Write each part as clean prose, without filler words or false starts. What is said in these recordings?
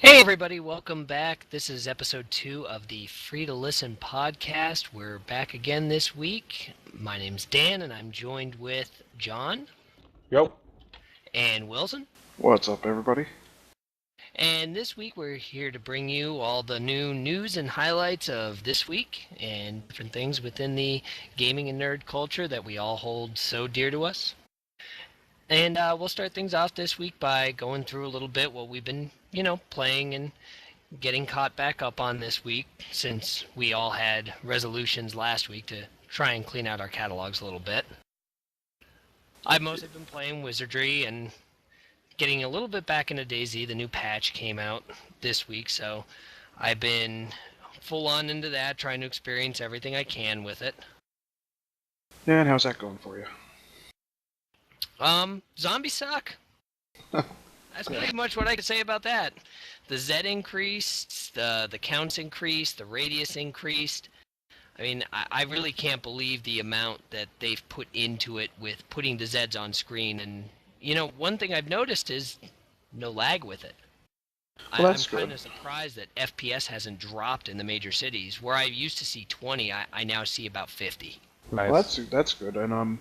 Hey everybody, welcome back. This is episode 2 of the Free to Listen podcast. We're back again this week. My name's Dan and I'm joined with John Yep. and Wilson. What's up, everybody? And this week we're here to bring you all the new news and highlights of this week and different things within the gaming and nerd culture that we all hold so dear to us. And we'll start things off this week by going through a little bit what we've been, playing and getting caught back up on this week since we all had resolutions last week to try and clean out our catalogs a little bit. I've mostly been playing Wizardry and getting a little bit back into DayZ. The new patch came out this week, so I've been full on into that, trying to experience everything I can with it. Yeah, and how's that going for you? Zombies suck. That's pretty much what I could say about that. The Z increased, the counts increased, the radius increased. I mean, I really can't believe the amount that they've put into it with putting the Zs on screen. And, one thing I've noticed is no lag with it. Well, that's I'm kind good. of surprised that FPS hasn't dropped in the major cities. Where I used to see 20, I now see about 50. Nice. Well, that's good. And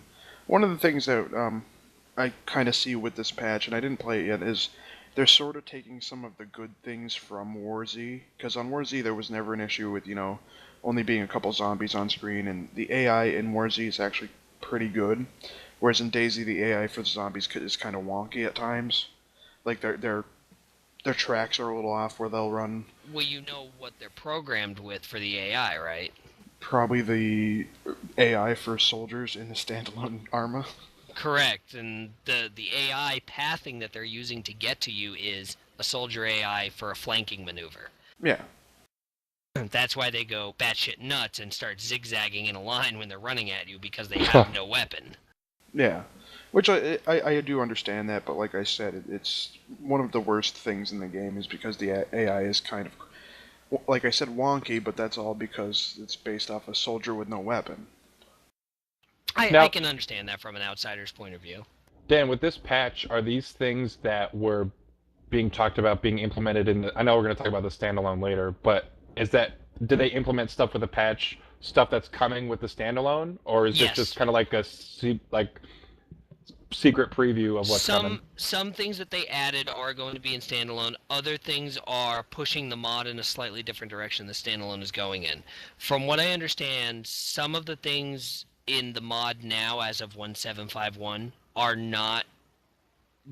one of the things that I kind of see with this patch, and I didn't play it yet, is they're sort of taking some of the good things from War Z. Because on War Z there was never an issue with only being a couple zombies on screen, and the AI in War Z is actually pretty good. Whereas in DayZ the AI for the zombies is kind of wonky at times. Like their tracks are a little off where they'll run. Well, you know what they're programmed with for the AI, right? Probably the AI for soldiers in the standalone Arma. Correct, and the AI pathing that they're using to get to you is a soldier AI for a flanking maneuver. Yeah. That's why they go batshit nuts and start zigzagging in a line when they're running at you because they have no weapon. Yeah, which I do understand that, but like I said, it's one of the worst things in the game is because the AI is kind of, like I said, wonky, but that's all because it's based off a soldier with no weapon. I Now, can understand that from an outsider's point of view. Dan, with this patch, are these things that were being talked about being implemented in the? I know we're going to talk about the standalone later, but did they implement stuff with the patch, stuff that's coming with the standalone, or is this Yes. just kind of like a secret preview of what's coming? Some things that they added are going to be in standalone. Other things are pushing the mod in a slightly different direction the standalone is going in. From what I understand, some of the things in the mod now, as of 1751, are not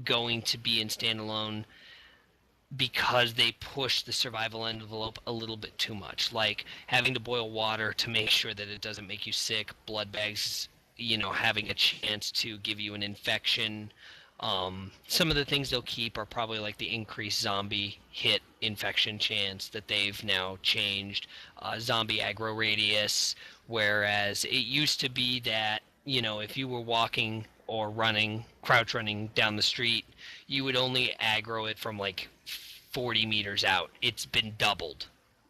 going to be in standalone because they push the survival envelope a little bit too much, like having to boil water to make sure that it doesn't make you sick, blood bags, having a chance to give you an infection. Some of the things they'll keep are probably like the increased zombie hit infection chance that they've now changed, zombie aggro radius, whereas it used to be that, if you were walking or running, crouch running down the street, you would only aggro it from like 40 meters out. It's been doubled,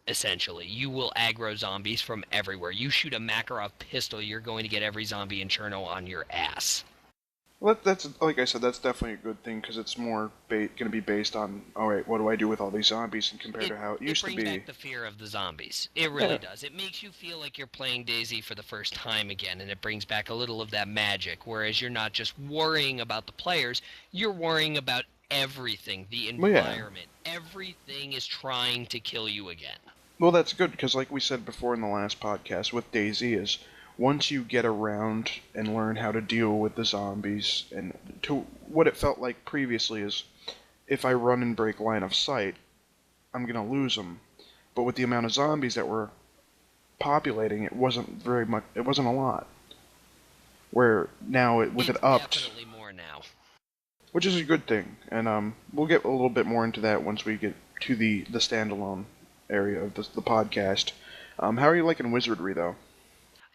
essentially. You will aggro zombies from everywhere. You shoot a Makarov pistol, you're going to get every zombie in Cherno on your ass. Well, that's like I said, that's definitely a good thing because it's more going to be based on, all right, what do I do with all these zombies, and compared to how it used to brings be. back the fear of the zombies. It really Yeah. does. It makes you feel like you're playing DayZ for the first time again, and it brings back a little of that magic, whereas you're not just worrying about the players, you're worrying about everything, the Well, yeah. environment. Everything is trying to kill you again. Well, that's good because, like we said before in the last podcast, with DayZ is once you get around and learn how to deal with the zombies, and to what it felt like previously is, if I run and break line of sight, I'm gonna lose them. But with the amount of zombies that were populating, it wasn't very much. It wasn't a lot. Where now, with It's it upped, definitely more now. which is a good thing, and we'll get a little bit more into that once we get to the standalone area of the podcast. How are you liking Wizardry though?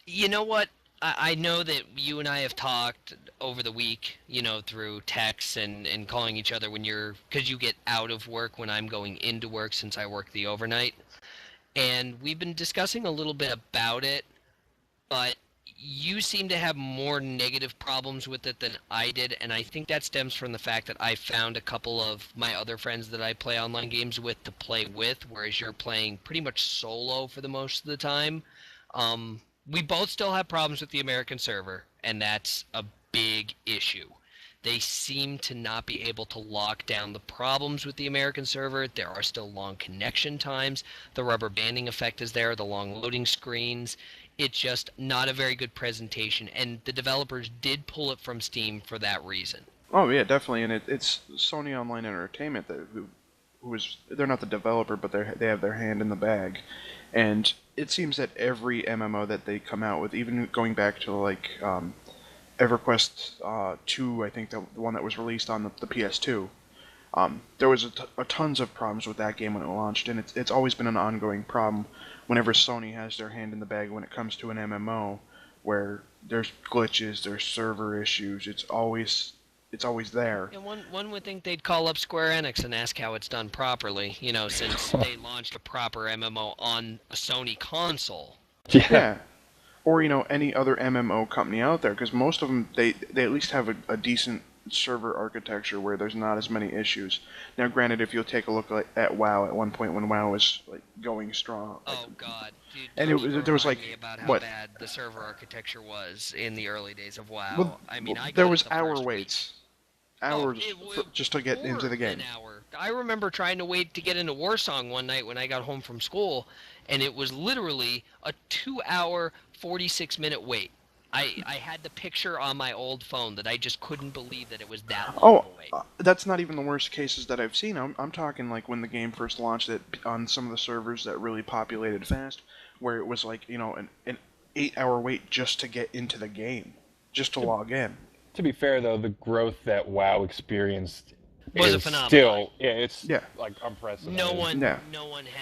You know what? I know that you and I have talked over the week, through texts and calling each other because you get out of work when I'm going into work since I work the overnight. And we've been discussing a little bit about it, but you seem to have more negative problems with it than I did, and I think that stems from the fact that I found a couple of my other friends that I play online games with to play with, whereas you're playing pretty much solo for the most of the time. We both still have problems with the American server, and that's a big issue. They seem to not be able to lock down the problems with the American server. There are still long connection times. The rubber banding effect is there, the long loading screens. It's just not a very good presentation, and the developers did pull it from Steam for that reason. Oh yeah, definitely, and it's Sony Online Entertainment who is they're not the developer, but they have their hand in the bag, and it seems that every MMO that they come out with, even going back to like EverQuest 2, I think the one that was released on the PS2, there was a tons of problems with that game when it launched, and it's always been an ongoing problem whenever Sony has their hand in the bag when it comes to an MMO, where there's glitches, there's server issues. It's always there. And one would think they'd call up Square Enix and ask how it's done properly, since they launched a proper MMO on a Sony console. Yeah. Or any other MMO company out there, because most of them they at least have a decent server architecture where there's not as many issues. Now, granted, if you'll take a look at WoW at one point when WoW was like going strong. Oh God, dude! And there was like about how what? bad the server architecture was in the early days of WoW. Well, I mean, I there got was it the hour first waits, week. hours It just to get into the game. An hour. I remember trying to wait to get into Warsong one night when I got home from school, and it was literally a 2-hour, 46-minute wait. I had the picture on my old phone that I just couldn't believe that it was that long of a wait. That's not even the worst cases that I've seen. I'm talking like when the game first launched it on some of the servers that really populated fast, where it was like, an 8-hour wait just to get into the game, just to log in. To be fair, though, the growth that WoW experienced Was a is phenomenon. still, it's Yeah. like unprecedented. No one Yeah.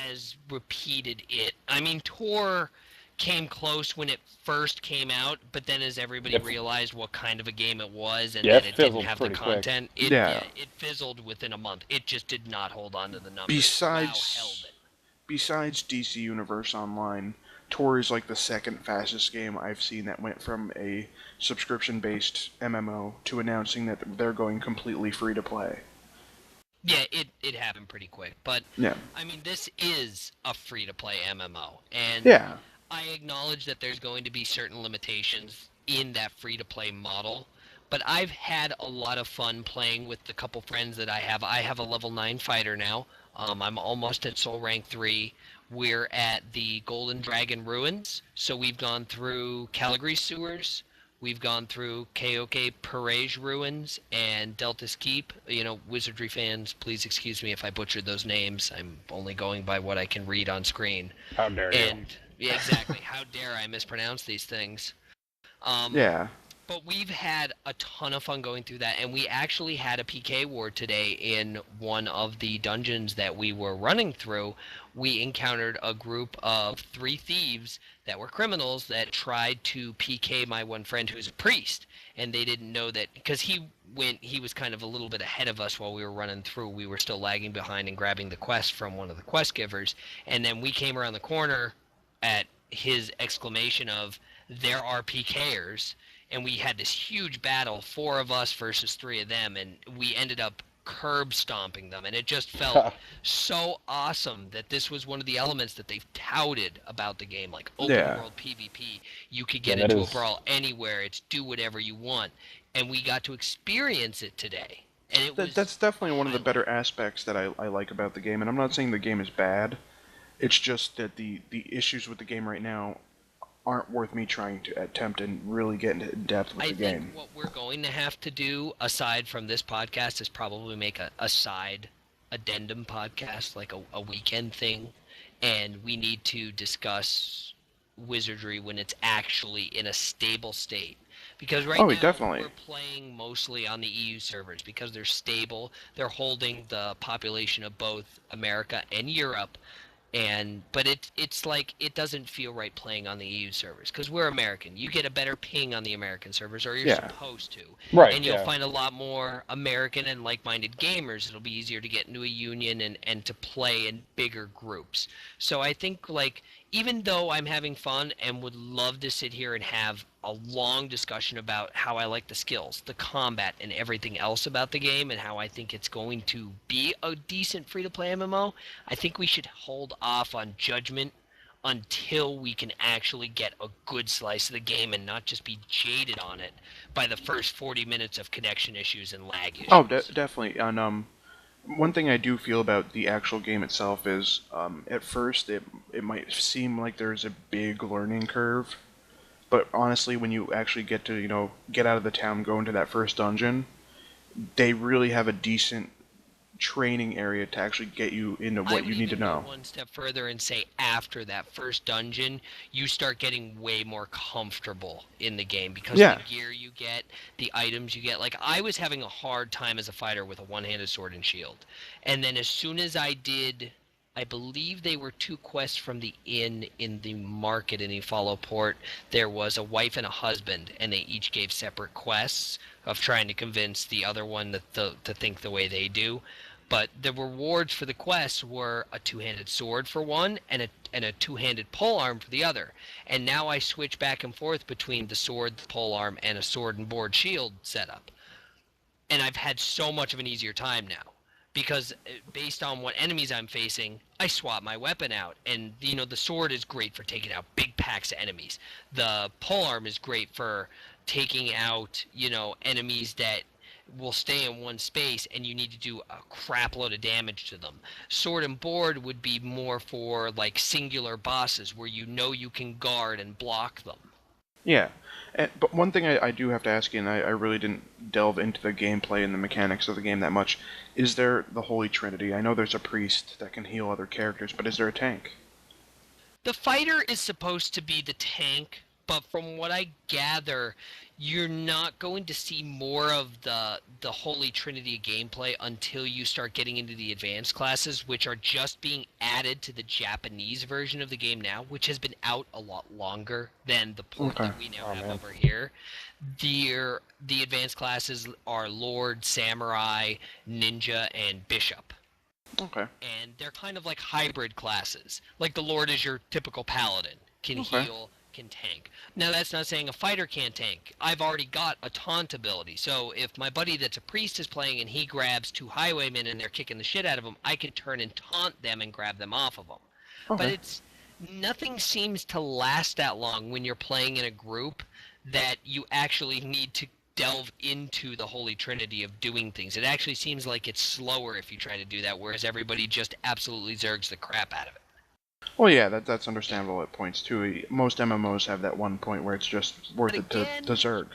has repeated it. I mean, Tor came close when it first came out, but then as everybody realized what kind of a game it was and that it didn't have the content, it fizzled within a month. It just did not hold on to the numbers. WoW held it. Besides DC Universe Online, Tor is like the second fastest game I've seen that went from a subscription-based MMO to announcing that they're going completely free to play. Yeah, it happened pretty quick, but Yeah. I mean, this is a free-to-play MMO, and Yeah. I acknowledge that there's going to be certain limitations in that free-to-play model, but I've had a lot of fun playing with the couple friends that I have. I have a level 9 fighter now. I'm almost at Soul Rank 3. We're at the Golden Dragon Ruins, so we've gone through Caligari Sewers. We've gone through Kaoke Perage Ruins and Delta's Keep. Wizardry fans, please excuse me if I butchered those names. I'm only going by what I can read on screen. How dare you? And yeah, exactly. How dare I mispronounce these things? Yeah. But we've had a ton of fun going through that, and we actually had a PK war today in one of the dungeons that we were running through. We encountered a group of 3 thieves that were criminals that tried to PK my one friend who's a priest, and they didn't know that because he was kind of a little bit ahead of us while we were running through. We were still lagging behind and grabbing the quest from one of the quest givers, and then we came around the corner at his exclamation of, "There are PKers," and we had this huge battle, 4 of us versus 3 of them, and we ended up curb stomping them, and it just felt so awesome that this was one of the elements that they've touted about the game, like open world PvP. You could get into a brawl anywhere. It's do whatever you want, and we got to experience it today. And That's definitely one of the better aspects that I like about the game, and I'm not saying the game is bad. It's just that the issues with the game right now aren't worth me trying to attempt and really get into depth with the game. I think what we're going to have to do, aside from this podcast, is probably make a side addendum podcast, like a weekend thing, and we need to discuss Wizardry when it's actually in a stable state. Because right now definitely. We're playing mostly on the EU servers because they're stable. They're holding the population of both America and Europe. But it's like it doesn't feel right playing on the EU servers because we're American. You get a better ping on the American servers, or you're supposed to. Right. And you'll find a lot more American and like-minded gamers. It'll be easier to get into a union and to play in bigger groups. So I think like even though I'm having fun and would love to sit here and have a long discussion about how I like the skills, the combat, and everything else about the game, and how I think it's going to be a decent free-to-play MMO, I think we should hold off on judgment until we can actually get a good slice of the game and not just be jaded on it by the first 40 minutes of connection issues and lag issues. Oh, definitely. And one thing I do feel about the actual game itself is, at first it might seem like there's a big learning curve, but honestly, when you actually get to get out of the town, go into that first dungeon, they really have a decent training area to actually get you into what you need to know. I would even go one step further and say after that first dungeon, you start getting way more comfortable in the game because Yeah. the gear you get, the items you get. Like, I was having a hard time as a fighter with a one-handed sword and shield. And then as soon as I did, I believe they were 2 quests from the inn in the market in Ifalo Port. There was a wife and a husband, and they each gave separate quests of trying to convince the other one to think the way they do. But the rewards for the quests were a 2-handed sword for one and a 2-handed polearm for the other. And now I switch back and forth between the sword, the polearm, and a sword and board shield setup. And I've had so much of an easier time now. Because based on what enemies I'm facing, I swap my weapon out. And, the sword is great for taking out big packs of enemies. The polearm is great for taking out, enemies that will stay in one space and you need to do a crap load of damage to them. Sword and board would be more for, like, singular bosses where you can guard and block them. Yeah, but one thing I do have to ask you, and I really didn't delve into the gameplay and the mechanics of the game that much, is there the Holy Trinity? I know there's a priest that can heal other characters, but is there a tank? The fighter is supposed to be the tank, but from what I gather, you're not going to see more of the Holy Trinity gameplay until you start getting into the advanced classes, which are just being added to the Japanese version of the game now, which has been out a lot longer than the port that we now have over here. The advanced classes are Lord, Samurai, Ninja, and Bishop. Okay. And they're kind of like hybrid classes. Like the Lord is your typical paladin, can heal, can tank. Now that's not saying a fighter can't tank. I've already got a taunt ability, so if my buddy that's a priest is playing and he grabs 2 highwaymen and they're kicking the shit out of him, I can turn and taunt them and grab them off of them. Okay. But nothing seems to last that long when you're playing in a group that you actually need to delve into the Holy Trinity of doing things. It actually seems like it's slower if you try to do that, whereas everybody just absolutely zergs the crap out of it. Well, yeah, that's understandable at points too. Most MMOs have that one point where it's just worth it to zerg.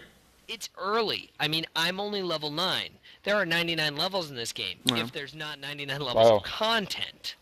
It's early. I mean, I'm only level 9. There are 99 levels in this game. Yeah. If there's not 99 levels of content,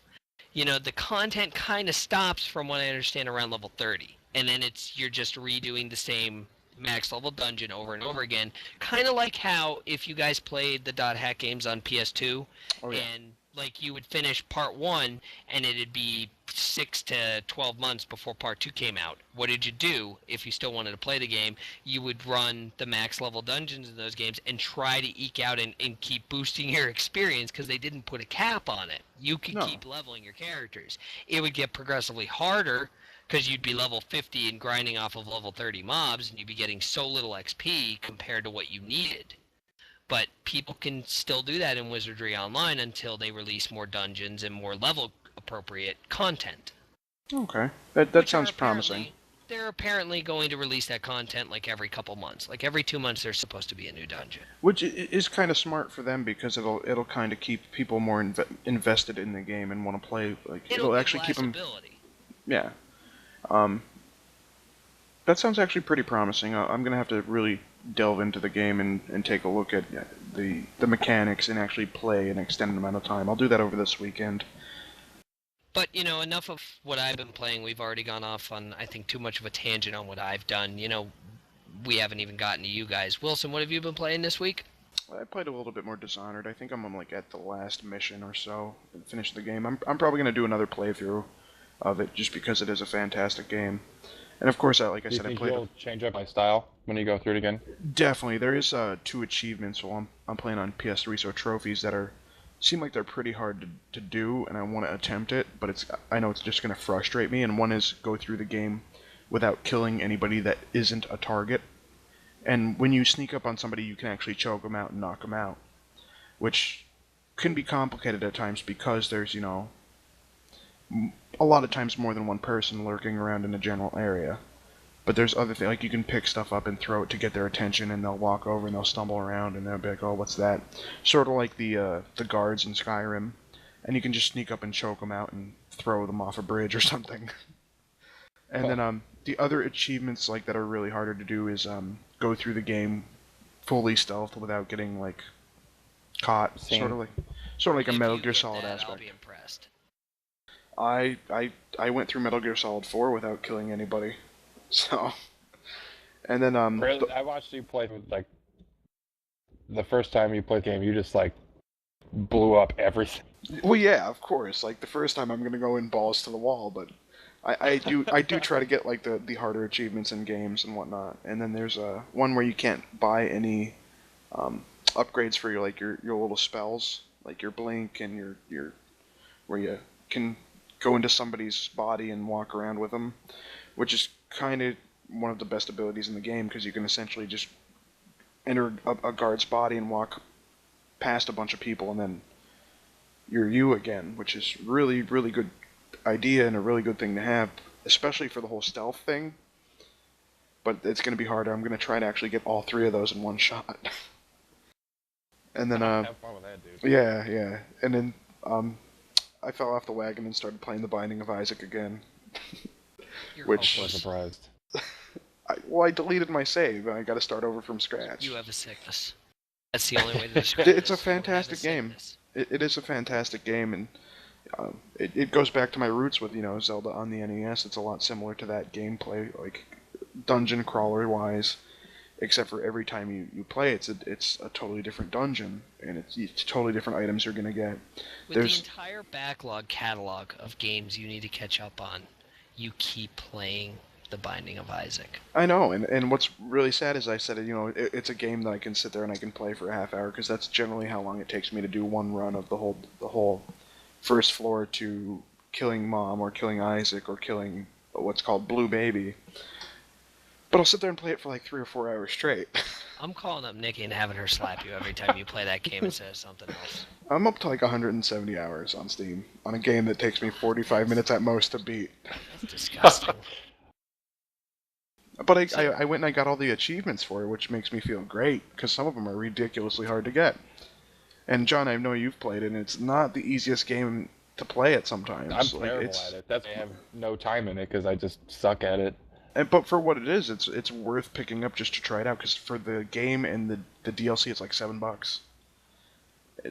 the content kind of stops from what I understand around level 30. And then you're just redoing the same max level dungeon over and over again. Kind of like how if you guys played the Dot Hack games on PS2, and like you would finish part 1 and it'd be 6 to 12 months before part 2 came out. What did you do if you still wanted to play the game? You would run the max level dungeons in those games and try to eke out and keep boosting your experience because they didn't put a cap on it. You could keep leveling your characters. It would get progressively harder because you'd be level 50 and grinding off of level 30 mobs and you'd be getting so little XP compared to what you needed. But people can still do that in Wizardry Online until they release more dungeons and more level-appropriate content. Okay, that sounds promising. They're apparently going to release that content like every couple months. Like every 2 months there's supposed to be a new dungeon. Which is kind of smart for them because it'll kind of keep people more invested in the game and want to play. Like it'll actually keep them. Yeah. That sounds actually pretty promising. I'm gonna have to really delve into the game and take a look at the mechanics and actually play an extended amount of time. I'll do that over this weekend. But, enough of what I've been playing. We've already gone off on, I think, too much of a tangent on what I've done. We haven't even gotten to you guys. Wilson, what have you been playing this week? I played a little bit more Dishonored. I think I'm at the last mission or so and finished the game. I'm probably going to do another playthrough of it just because it is a fantastic game. And of course, like I said, I played. You'll change up my style when you go through it again? Definitely. There is 2 achievements while I'm playing on PS3, so trophies that are seem like they're pretty hard to do, and I want to attempt it, but I know it's just going to frustrate me. And one is go through the game without killing anybody that isn't a target. And when you sneak up on somebody, you can actually choke them out and knock them out, which can be complicated at times because there's, a lot of times more than one person lurking around in a general area. But there's other things, like you can pick stuff up and throw it to get their attention, and they'll walk over and they'll stumble around and they'll be like, oh, what's that? Sort of like the guards in Skyrim. And you can just sneak up and choke them out and throw them off a bridge or something. And then the other achievements like that are really harder to do is go through the game fully stealthed without getting like caught. Same. Sort of like a If Metal you Gear get Solid that, aspect. I'll be impressed. I went through Metal Gear Solid 4 without killing anybody. So, and then Really, I watched you play like the first time you played the game, you just like blew up everything. well, yeah, of course. Like the first time, I'm gonna go in balls to the wall, but I do try to get like the harder achievements in games and whatnot. And then there's one where you can't buy any upgrades for your little spells, like your blink and your where you can go into somebody's body and walk around with them, which is kind of one of the best abilities in the game because you can essentially just enter a guard's body and walk past a bunch of people and then you're you again, which is really, really good idea and a really good thing to have, especially for the whole stealth thing. But it's going to be harder. I'm going to try to actually get all three of those in one shot. And then, Have fun with that, dude. yeah. And then, I fell off the wagon and started playing The Binding of Isaac again. You're Which- I was hopeless. surprised. I deleted my save, and I got to start over from scratch. You have a sickness. That's the only way to describe it. It's a fantastic game. It is a fantastic game, and it goes back to my roots with Zelda on the NES. It's a lot similar to that gameplay, like dungeon crawler wise, except for every time you play it's a totally different dungeon, and it's totally different items you're gonna get. With There's- the entire backlog catalog of games you need to catch up on, you keep playing The Binding of Isaac. I know, and what's really sad is I said it's a game that I can sit there and I can play for a half hour because that's generally how long it takes me to do one run of the whole first floor to killing Mom or killing Isaac or killing what's called Blue Baby. But I'll sit there and play it for like 3 or 4 hours straight. I'm calling up Nikki and having her slap you every time you play that game instead of something else. I'm up to like 170 hours on Steam on a game that takes me 45 minutes at most to beat. That's disgusting. But I went and I got all the achievements for it, which makes me feel great, because some of them are ridiculously hard to get. And John, I know you've played it, and it's not the easiest game to play at sometimes. I'm terrible at it. That's why I have no time in it because I just suck at it. But for what it is, it's worth picking up just to try it out, because for the game and the DLC, it's like $7.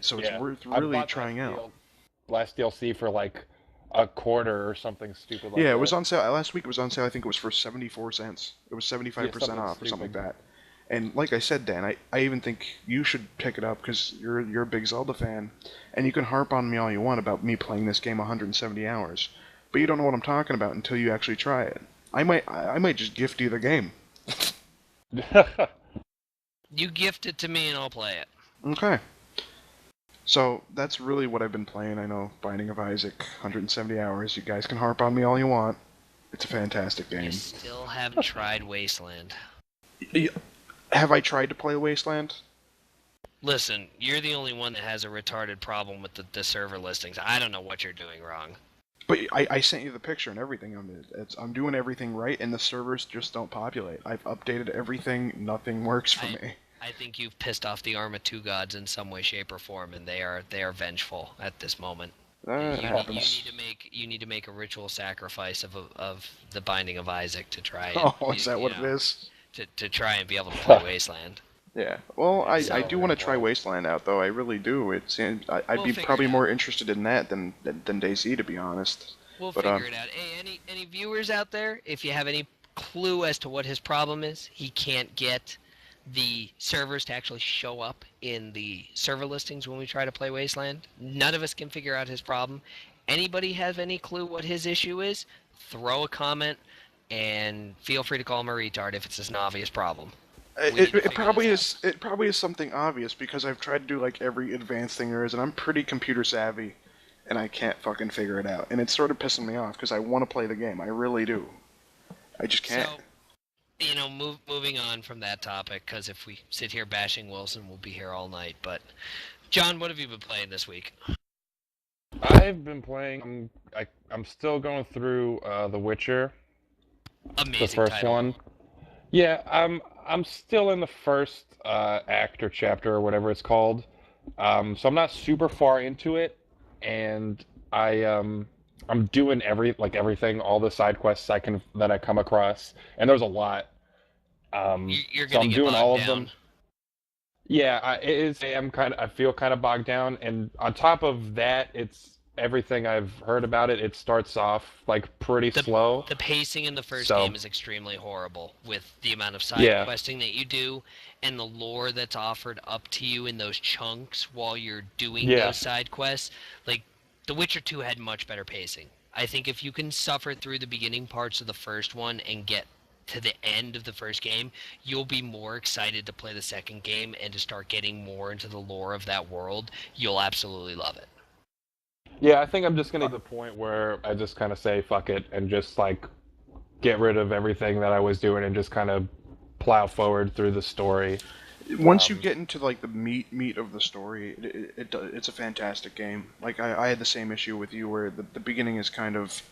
So it's worth I really bought trying out. Last DLC for like a quarter or something stupid like Yeah, that. it was on sale. Last week it was on sale. I think it was for 74 cents. It was 75% something off or something like stupid. that. And like I said, Dan, I even think you should pick it up because you're a big Zelda fan, and you can harp on me all you want about me playing this game 170 hours, but you don't know what I'm talking about until you actually try it. I might just gift you the game. You gift it to me and I'll play it. Okay. So that's really what I've been playing. I know Binding of Isaac, 170 hours. You guys can harp on me all you want. It's a fantastic You game. still haven't tried Wasteland. Have I tried to play Wasteland? Listen, you're the only one that has a retarded problem with the server listings. I don't know what you're doing wrong. But I sent you the picture and everything of it. I'm doing everything right, and the servers just don't populate. I've updated everything. Nothing works for me. I think you've pissed off the Arma 2 gods in some way, shape, or form, and they are vengeful at this moment. That You happens. need to make a ritual sacrifice of the Binding of Isaac to try and Oh, is that what it is? to try and be able to play Wasteland. Yeah. Well, I So- do want to try Wasteland out, though. I really do. I'd We'll be figure probably it out. more interested in that than DayZ, to be honest. We'll But, figure it out. Hey, any viewers out there, if you have any clue as to what his problem is, he can't get the servers to actually show up in the server listings when we try to play Wasteland. None of us can figure out his problem. Anybody have any clue what his issue is? Throw a comment and feel free to call him a retard if it's an obvious problem. We need It, to it figure probably this is. It probably is something obvious because I've tried to do like every advanced thing there is, and I'm pretty computer savvy, and I can't fucking figure it out. And it's sort of pissing me off because I want to play the game. I really do. I just can't. So, moving on from that topic, because if we sit here bashing Wilson, we'll be here all night. But, John, what have you been playing this week? I've been playing. I'm still going through The Witcher, Amazing the first title. one. Yeah, I'm still in the first act or chapter or whatever it's called. So I'm not super far into it, and I'm doing everything, all the side quests that I come across, and there's a lot. You're So gonna I'm get doing bogged all of down. them. Yeah, I feel kind of bogged down, and on top of that, it's everything I've heard about it. It starts off like pretty The slow. the pacing in the first So game is extremely horrible with the amount of side yeah, questing that you do and the lore that's offered up to you in those chunks while you're doing yeah, those side quests. Like The Witcher 2 had much better pacing. I think if you can suffer through the beginning parts of the first one and get to the end of the first game, you'll be more excited to play the second game and to start getting more into the lore of that world. You'll absolutely love it. yeah. I think I'm just gonna get to the point where I just kind of say fuck it and just like get rid of everything that I was doing and just kind of plow forward through the story. Once you Um, get into like the meat of the story, it's a fantastic game. Like I had the same issue with you where the beginning is kind of,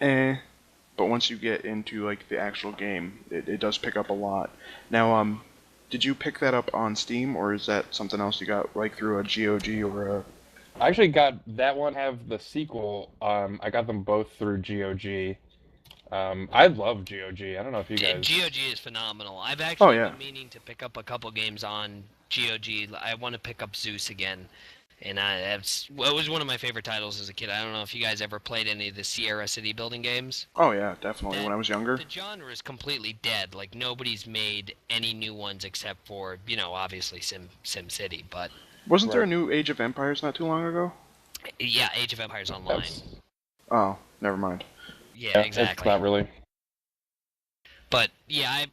eh, but once you get into like the actual game, it does pick up a lot. Now, did you pick that up on Steam or is that something else you got like through a GOG or a? I actually got that one. Have the sequel. I got them both through GOG. I love GOG. I don't know if you guys. GOG is phenomenal. I've Oh actually yeah. been meaning to pick up a couple games on GOG. I want to pick up Zeus again, and it was one of my favorite titles as a kid. I don't know if you guys ever played any of the Sierra City building games. Oh yeah, definitely. That When I was younger. the genre is completely dead. Like nobody's made any new ones except for obviously Sim City. But Wasn't there a Right. new Age of Empires not too long ago? yeah, Age of Empires Online. That's, Oh, never mind. Yeah, yeah, it's exactly. not really. But yeah,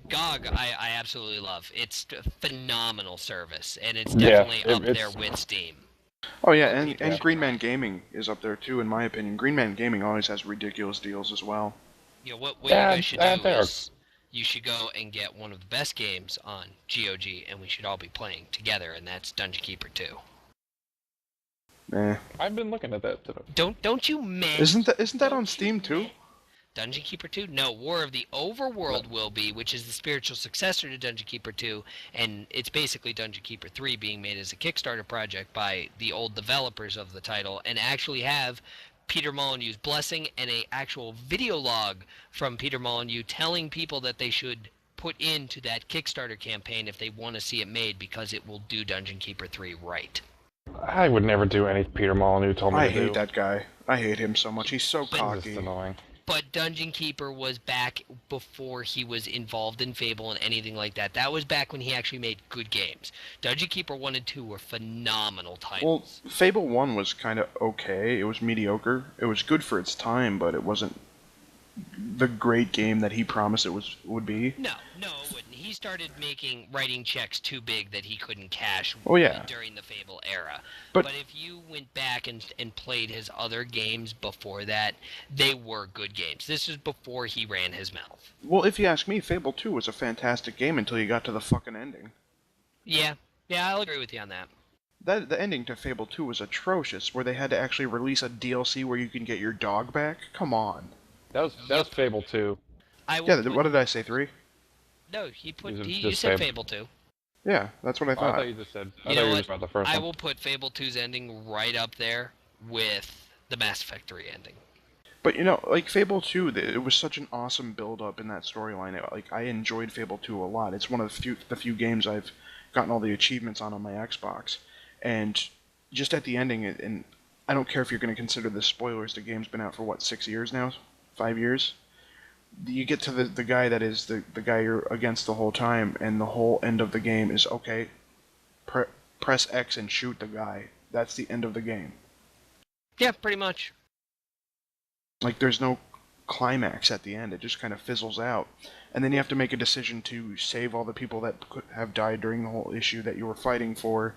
GOG, I absolutely love. It's a phenomenal service, and it's Yeah, definitely up there it's with Steam. Oh yeah, Well, and people and should Green try Man it. Gaming is up there too, in my opinion. Green Man Gaming always has ridiculous deals as well. What you Yeah, guys should do there. is you should go and get one of the best games on GOG, and we should all be playing together, and that's Dungeon Keeper 2. Eh. I've been looking at that today. Don't you man? Isn't that on don't you Steam too? man- Dungeon Keeper 2? No, War of the Overworld will be, which is the spiritual successor to Dungeon Keeper 2, and it's basically Dungeon Keeper 3 being made as a Kickstarter project by the old developers of the title, and actually have Peter Molyneux's blessing and a actual video log from Peter Molyneux telling people that they should put into that Kickstarter campaign if they want to see it made because it will do Dungeon Keeper 3 right. I would never do anything Peter Molyneux told me I to do. hate that guy. I hate him so much. He's so But- It's just cocky. annoying. But Dungeon Keeper was back before he was involved in Fable and anything like that. That was back when he actually made good games. Dungeon Keeper 1 and 2 were phenomenal Well, titles. Fable 1 was kind of okay. It was mediocre. It was good for its time, but it wasn't the great game that he promised it would be. No, it wouldn't. He started writing checks too big that he couldn't cash Oh, yeah. during the Fable era. But- But if you went back and played his other games before that, they were good games. This is before he ran his mouth. Well, if you ask me, Fable 2 was a fantastic game until you got to the fucking ending. Yeah, I'll agree with you on that. The ending to Fable 2 was atrocious, where they had to actually release a DLC where you can get your dog back. Come on. That was Fable 2. I will Yeah, put- what did I say, 3? No, you Just said Fable. Fable 2. Yeah, that's what I Oh, I thought. thought you just said. I You thought know you were what? just about the first I one. will put Fable 2's ending right up there with the Mass Effect 3 ending. But like Fable 2, it was such an awesome build-up in that storyline. Like I enjoyed Fable 2 a lot. It's one of the few games I've gotten all the achievements on my Xbox. And just at the ending, and I don't care if you're going to consider this spoilers. The game's been out for what, 6 years now, 5 years. You get to the guy that is the guy you're against the whole time, and the whole end of the game is okay. Press X and shoot the guy. That's the end of the game. Yeah, pretty much. Like there's no climax at the end. It just kind of fizzles out. And then you have to make a decision to save all the people that could have died during the whole issue that you were fighting for,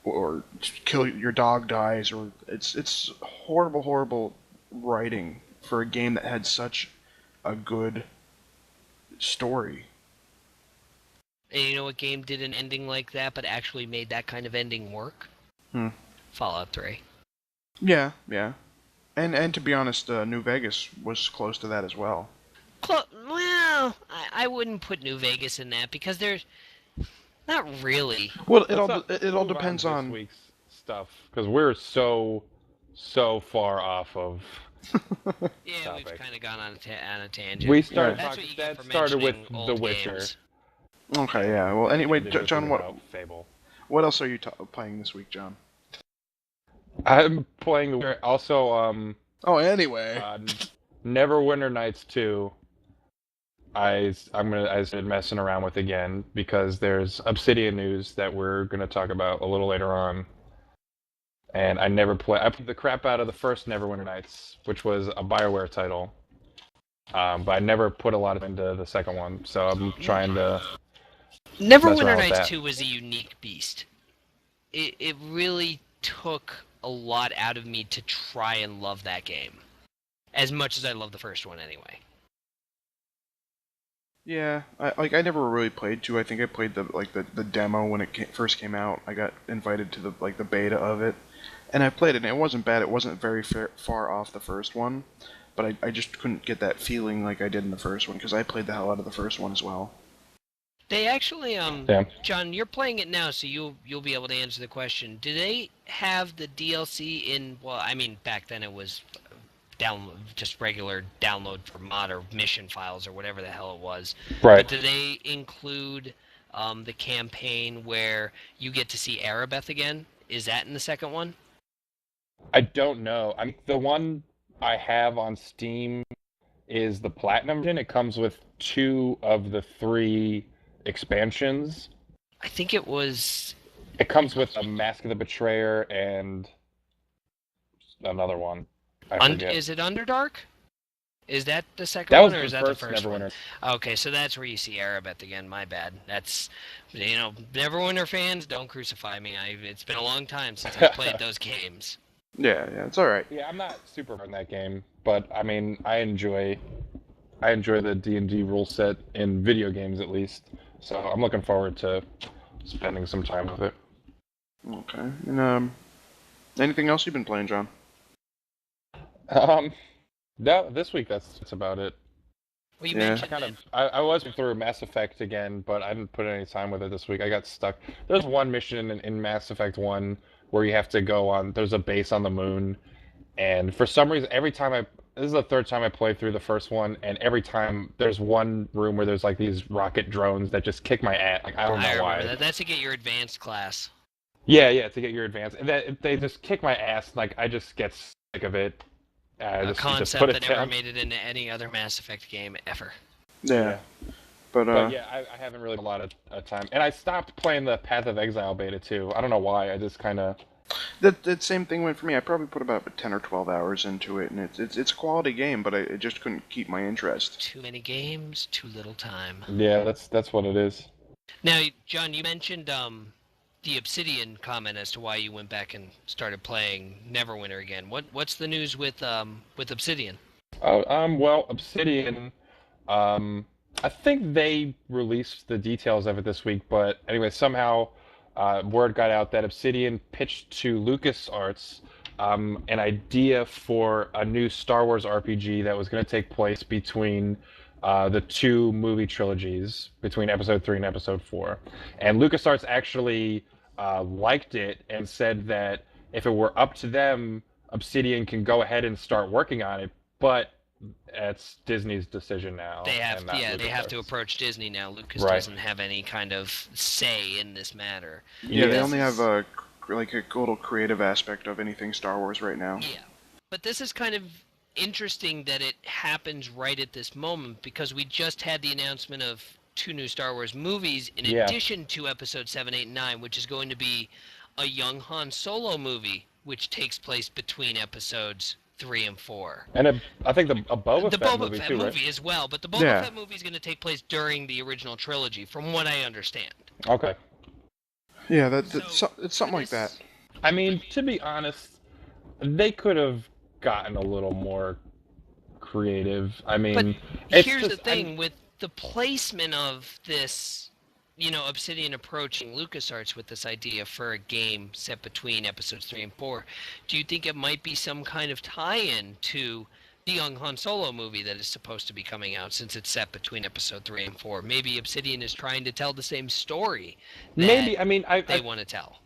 or kill your dog dies, or it's horrible writing for a game that had such a good story. And you know what game did an ending like that, but actually made that kind of ending work? Hmm. Fallout 3. Yeah. And to be honest, New Vegas was close to that as well. Well, I wouldn't put New Vegas in that because there's not really. Well, Let's it all move depends this on. week's stuff because we're so far off of. Yeah, Topic. we've kind of gone on a tangent. We started That's talking. what you get That for started with mentioning The old Witcher. games. Okay, yeah. Well, anyway, and then this John, is what about Fable. else are you playing this week, John? I'm playing The Witcher. Also, Oh, anyway. Neverwinter Nights 2. I started messing around with again because there's Obsidian news that we're gonna talk about a little later on. And I played the crap out of the first Neverwinter Nights, which was a BioWare title. But I never put a lot into the second one, so I'm trying to mess Neverwinter around with Nights that. 2 was a unique beast. It really took a lot out of me to try and love that game. As much as I love the first one anyway. Yeah, I never really played 2. I think I played the demo when it first came out. I got invited to the beta of it, and I played it, and it wasn't bad. It wasn't very far off the first one, but I just couldn't get that feeling like I did in the first one because I played the hell out of the first one as well. They actually, Yeah. John, you're playing it now, so you'll be able to answer the question. Do they have the DLC in? Well, I mean, back then it was just regular download for mod or mission files or whatever the hell it was. Right. But do they include the campaign where you get to see Arabeth again? Is that in the second one? I don't know. I mean, the one I have on Steam is the Platinum Edition. It comes with 2 of the 3 expansions. I think it was. It comes with a Mask of the Betrayer and another one. I forget. Is it Underdark? Is that the second That was one, or is the that the first first one? Neverwinter. Okay, so that's where you see Arabeth again. My bad. That's, Neverwinter fans, don't crucify me. It's been a long time since I played those games. Yeah, it's all right. Yeah, I'm not super on that game, but I mean, I enjoy the D&D rule set in video games at least. So I'm looking forward to spending some time with it. Okay, and anything else you've been playing, John? No, this week that's about it. Well, you Yeah. mentioned I was through Mass Effect again, but I didn't put any time with it this week. I got stuck. There's one mission in Mass Effect 1 where you have to go on. There's a base on the moon, and for some reason, this is the third time I played through the first one, and every time there's one room where there's like these rocket drones that just kick my ass. Like I don't know I why. remember that. That's to get your advanced class. Yeah, to get your advance, and they just kick my ass. Like I just get sick of it. A just concept put it that never down. made it into any other Mass Effect game ever. Yeah. But yeah, I haven't really had a lot of time, and I stopped playing the Path of Exile beta too. I don't know why. I just kind of. that same thing went for me. I probably put about 10 or 12 hours into it, and it's a quality game, but I just couldn't keep my interest. Too many games, too little time. Yeah, that's what it is. Now, John, you mentioned the Obsidian comment as to why you went back and started playing Neverwinter again. What's the news with Obsidian? Well, Obsidian, I think they released the details of it this week, but anyway, somehow word got out that Obsidian pitched to LucasArts an idea for a new Star Wars RPG that was going to take place between the 2 movie trilogies, between Episode 3 and Episode 4. And LucasArts actually liked it and said that if it were up to them, Obsidian can go ahead and start working on it, but it's Disney's decision now. They have, and not they have to LucasArts. approach Disney now. Lucas Right. doesn't have any kind of say in this matter. Yeah, they This only is- have a little creative aspect of anything Star Wars right now. Yeah, but this is kind of interesting that it happens right at this moment because we just had the announcement of 2 new Star Wars movies in Yeah. addition to Episode 7, 8, and 9, which is going to be a young Han Solo movie, which takes place between episodes 3 and 4. And I think a Boba The Fett Boba movie Fett too, movie right? as well, but the Boba Yeah. Fett movie is going to take place during the original trilogy, from what I understand. Okay. Yeah, So, it's something for like that. this- I mean, to be honest, they could have gotten a little more creative. I mean, it's Here's the just thing with the placement of this, Obsidian approaching LucasArts with this idea for a game set between episodes 3 and 4. Do you think it might be some kind of tie-in to the young Han Solo movie that is supposed to be coming out, since it's set between episode 3 and 4? Maybe Obsidian is trying to tell the same story that maybe. I mean, they want to tell.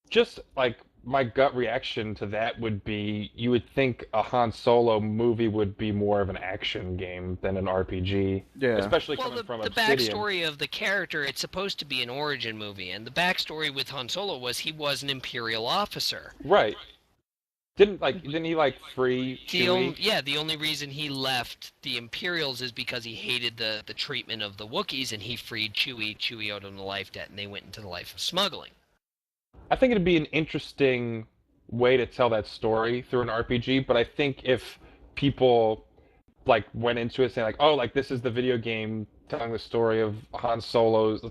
just like my gut reaction to that would be, you would think a Han Solo movie would be more of an action game than an RPG, Yeah. especially Well, coming from the Obsidian. backstory of the character, it's supposed to be an origin movie, and the backstory with Han Solo was he was an Imperial officer. Right. Didn't he like free Chewie? The only reason he left the Imperials is because he hated the treatment of the Wookiees, and he freed Chewie. Chewie owed him the life debt, and they went into the life of smuggling. I think it'd be an interesting way to tell that story through an RPG, but I think if people like went into it saying like, oh, like this is the video game telling the story of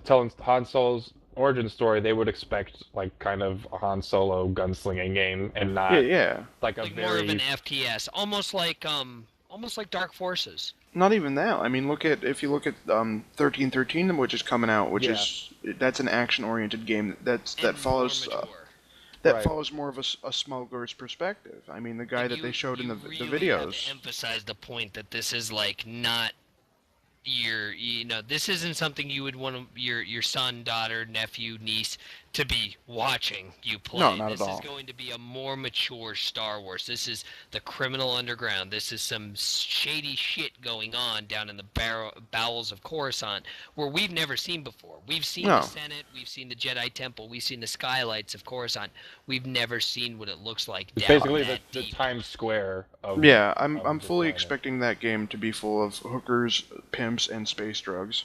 telling Han Solo's origin story, they would expect like kind of a Han Solo gunslinging game and not Yeah. like a Like very more of an FPS, almost like Dark Forces. Not even that. I mean, if you look at 1313, which is coming out, which Yeah. that's an action-oriented game that and follows more mature. Right. follows more of a smuggler's perspective. I mean, the guy Like, that they showed in the really videos. have to emphasize the point that this is like not this isn't something you would want your son, daughter, nephew, niece to be watching you play. No, not this at all. is going to be a more mature Star Wars. This is the criminal underground. This is some shady shit going on down in the bowels of Coruscant where we've never seen before. We've seen No. the Senate, we've seen the Jedi Temple, we've seen the skylights of Coruscant. We've never seen what it looks like It's down basically that the deep. Times Square of Yeah, of I'm the fully planet. expecting that game to be full of hookers, pimps, and space drugs.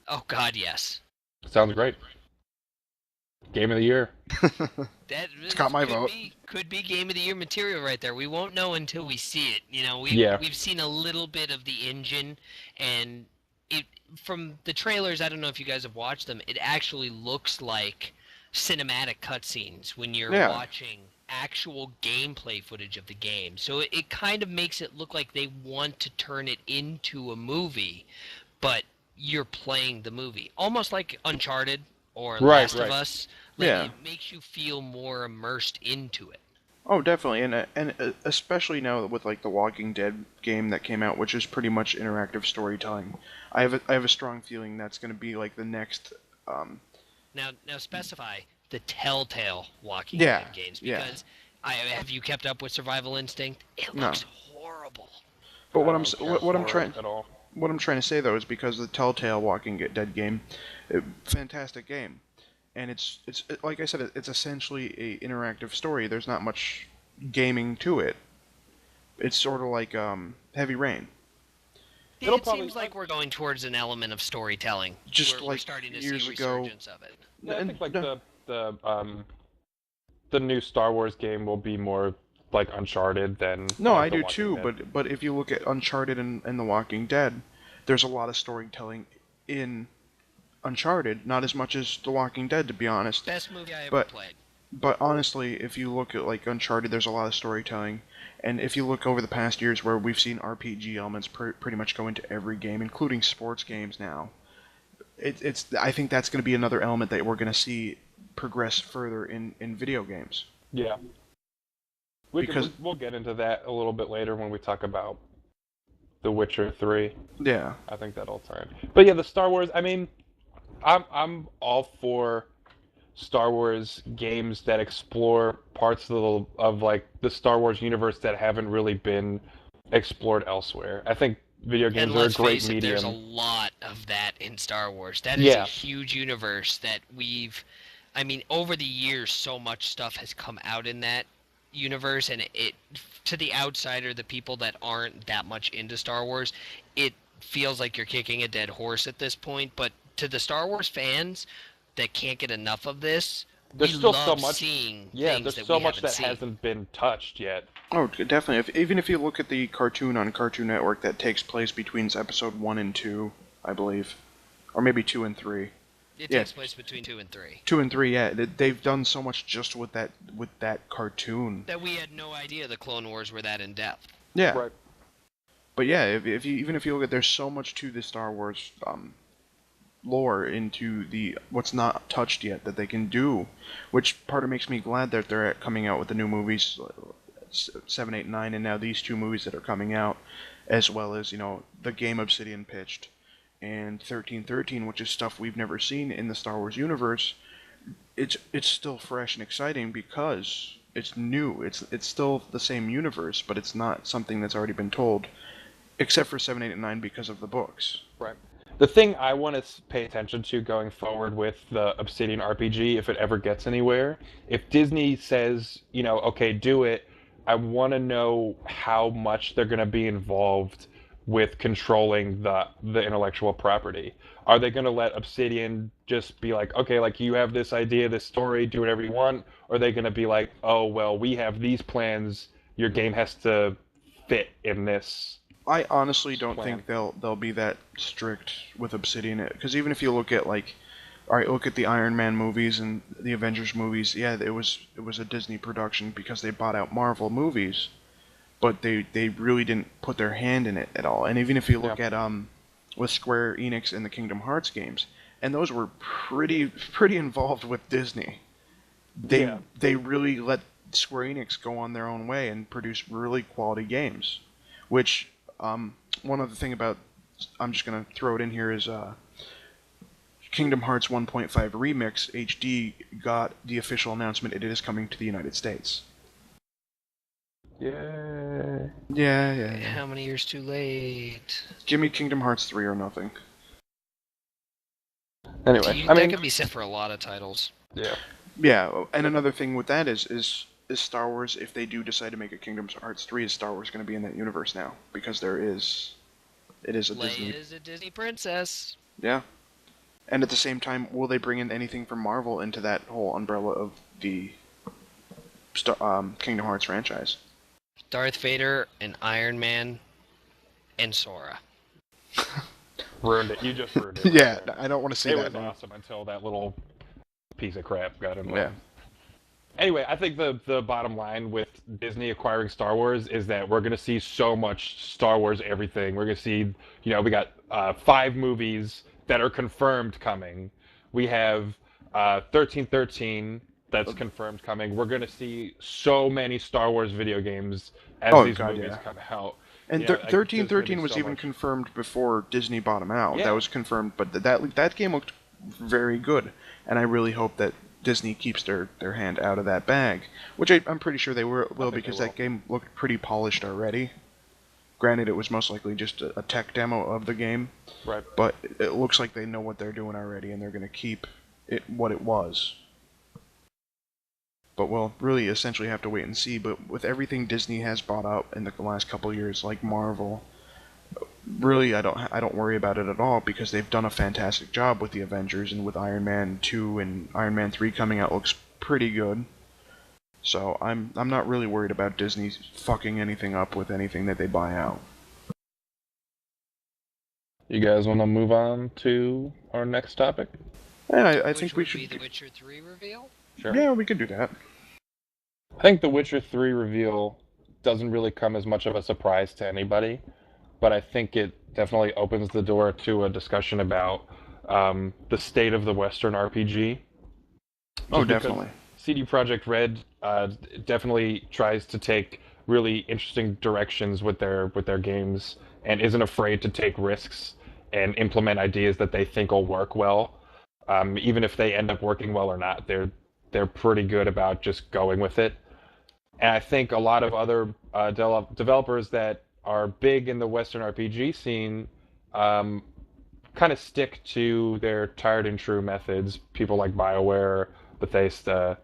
Oh God, yes. Sounds great. Game of the year. That It's got my vote. Could be game of the year material right there. We won't know until we see it. Yeah. We've seen a little bit of the engine, and it from the trailers. I don't know if you guys have watched them. It actually looks like cinematic cutscenes when you're Yeah. watching actual gameplay footage of the game. So it kind of makes it look like they want to turn it into a movie, but you're playing the movie, almost like Uncharted or Right, Last right. of Us. Like, Yeah. it makes you feel more immersed into it. Oh, definitely, and especially now with like the Walking Dead game that came out, which is pretty much interactive storytelling. I have a strong feeling that's going to be like the next. Now specify the Telltale Walking Yeah, Dead games, yeah. because have you kept up with Survival Instinct? It No. looks horrible. But I what don't care what I'm for trying it at all. what I'm trying to say though is because the Telltale Walking Dead game, fantastic game, and it's like I said, it's essentially a interactive story. There's not much gaming to it. It's sort of like Heavy Rain. It'll It probably- seems like we're going towards an element of storytelling. Just we're like starting to years see ago. resurgence of it. Yeah, I And- think like no. the new Star Wars game will be more like Uncharted than No, like I The do Walking too. Dead. But if you look at Uncharted and The Walking Dead, there's a lot of storytelling in Uncharted. Not as much as The Walking Dead, to be honest. Best movie I ever But- played. But honestly, if you look at like Uncharted, there's a lot of storytelling, and if you look over the past years where we've seen RPG elements pretty much go into every game, including sports games now, it's I think that's going to be another element that we're going to see progress further in video games. Yeah. Because- We'll get into that a little bit later when we talk about The Witcher 3. Yeah, I think that'll turn. But yeah, the Star Wars, I mean, I'm all for Star Wars games that explore parts of like the Star Wars universe that haven't really been explored elsewhere. I think video And games are a let's great face it, there's a medium. lot of that in Star Wars. That is Yeah. a huge universe that over the years, so much stuff has come out in that universe, and it to the outsider, the people that aren't that much into Star Wars, it feels like you're kicking a dead horse at this point. But to the Star Wars fans that can't get enough of this, there's we still love so much. seeing Yeah, things there's that so we much haven't that seen. hasn't been touched yet. Oh, definitely. Even if you look at the cartoon on Cartoon Network that takes place between episode 1 and 2, I believe, or maybe 2 and 3. It Yeah. takes place between 2 and 3. 2 and 3, yeah. They've done so much just with that cartoon. That we had no idea the Clone Wars were that in depth. Yeah. Right. But yeah, if you even if you look at, there's so much to the Star Wars lore into the what's not touched yet that they can do, which part of makes me glad that they're coming out with the new movies, 7, 8, 9, and now these two movies that are coming out, as well as the game Obsidian pitched, and 1313, which is stuff we've never seen in the Star Wars universe. It's still fresh and exciting because it's new. It's still the same universe, but it's not something that's already been told, except for 7, 8, and 9 because of the books. Right. The thing I want to pay attention to going forward with the Obsidian RPG, if it ever gets anywhere, if Disney says, okay, do it, I want to know how much they're going to be involved with controlling the intellectual property. Are they going to let Obsidian just be like, okay, like you have this idea, this story, do whatever you want? Or are they going to be like, oh, well, we have these plans, your game has to fit in this? I honestly don't plan. think they'll be that strict with Obsidian, because even if you look at look at the Iron Man movies and the Avengers movies, yeah, it was a Disney production because they bought out Marvel movies, but they really didn't put their hand in it at all. And even if you look at with Square Enix and the Kingdom Hearts games, and those were pretty involved with Disney. They really let Square Enix go on their own way and produce really quality games, which one other thing about, I'm just going to throw it in here, is Kingdom Hearts 1.5 Remix HD got the official announcement it is coming to the United States. Yeah. Yeah. How many years too late? Give me Kingdom Hearts 3 or nothing. Anyway, That could be said for a lot of titles. Yeah. Yeah, and another thing with that is Star Wars, if they do decide to make a Kingdom Hearts 3, is Star Wars going to be in that universe now? Because it is a Disney... Leia is a Disney princess. Yeah. And at the same time, will they bring in anything from Marvel into that whole umbrella of the Kingdom Hearts franchise? Darth Vader and Iron Man and Sora. Ruined it. You just ruined it. Yeah, I don't want to see It that was now. awesome until that little piece of crap got involved. Yeah. Anyway, I think the bottom line with Disney acquiring Star Wars is that we're going to see so much Star Wars everything. We're going to see, we got 5 movies that are confirmed coming. We have 1313 that's confirmed coming. We're going to see so many Star Wars video games as these movies come out. And 1313 was even confirmed before Disney bought them out. Yeah. That was confirmed, but that game looked very good, and I really hope that Disney keeps their hand out of that bag, which I'm pretty sure they will, because that game looked pretty polished already. Granted, it was most likely just a tech demo of the game, right? But it looks like they know what they're doing already, and they're going to keep it what it was. But we'll really essentially have to wait and see. But with everything Disney has bought up in the last couple of years, like Marvel, really I don't worry about it at all, because they've done a fantastic job with the Avengers, and with Iron Man 2 and Iron Man 3 coming out looks pretty good. So I'm not really worried about Disney fucking anything up with anything that they buy out. You guys want to move on to our next topic? And I think we should. Be the Witcher 3 reveal? Sure. Yeah, we could do that. I think the Witcher 3 reveal doesn't really come as much of a surprise to anybody, but I think it definitely opens the door to a discussion about the state of the Western RPG. Oh, definitely. CD Projekt Red definitely tries to take really interesting directions with their games, and isn't afraid to take risks and implement ideas that they think will work well, even if they end up working well or not. They're pretty good about just going with it. And I think a lot of other developers that are big in the Western RPG scene kind of stick to their tried and true methods. People like BioWare, Bethesda,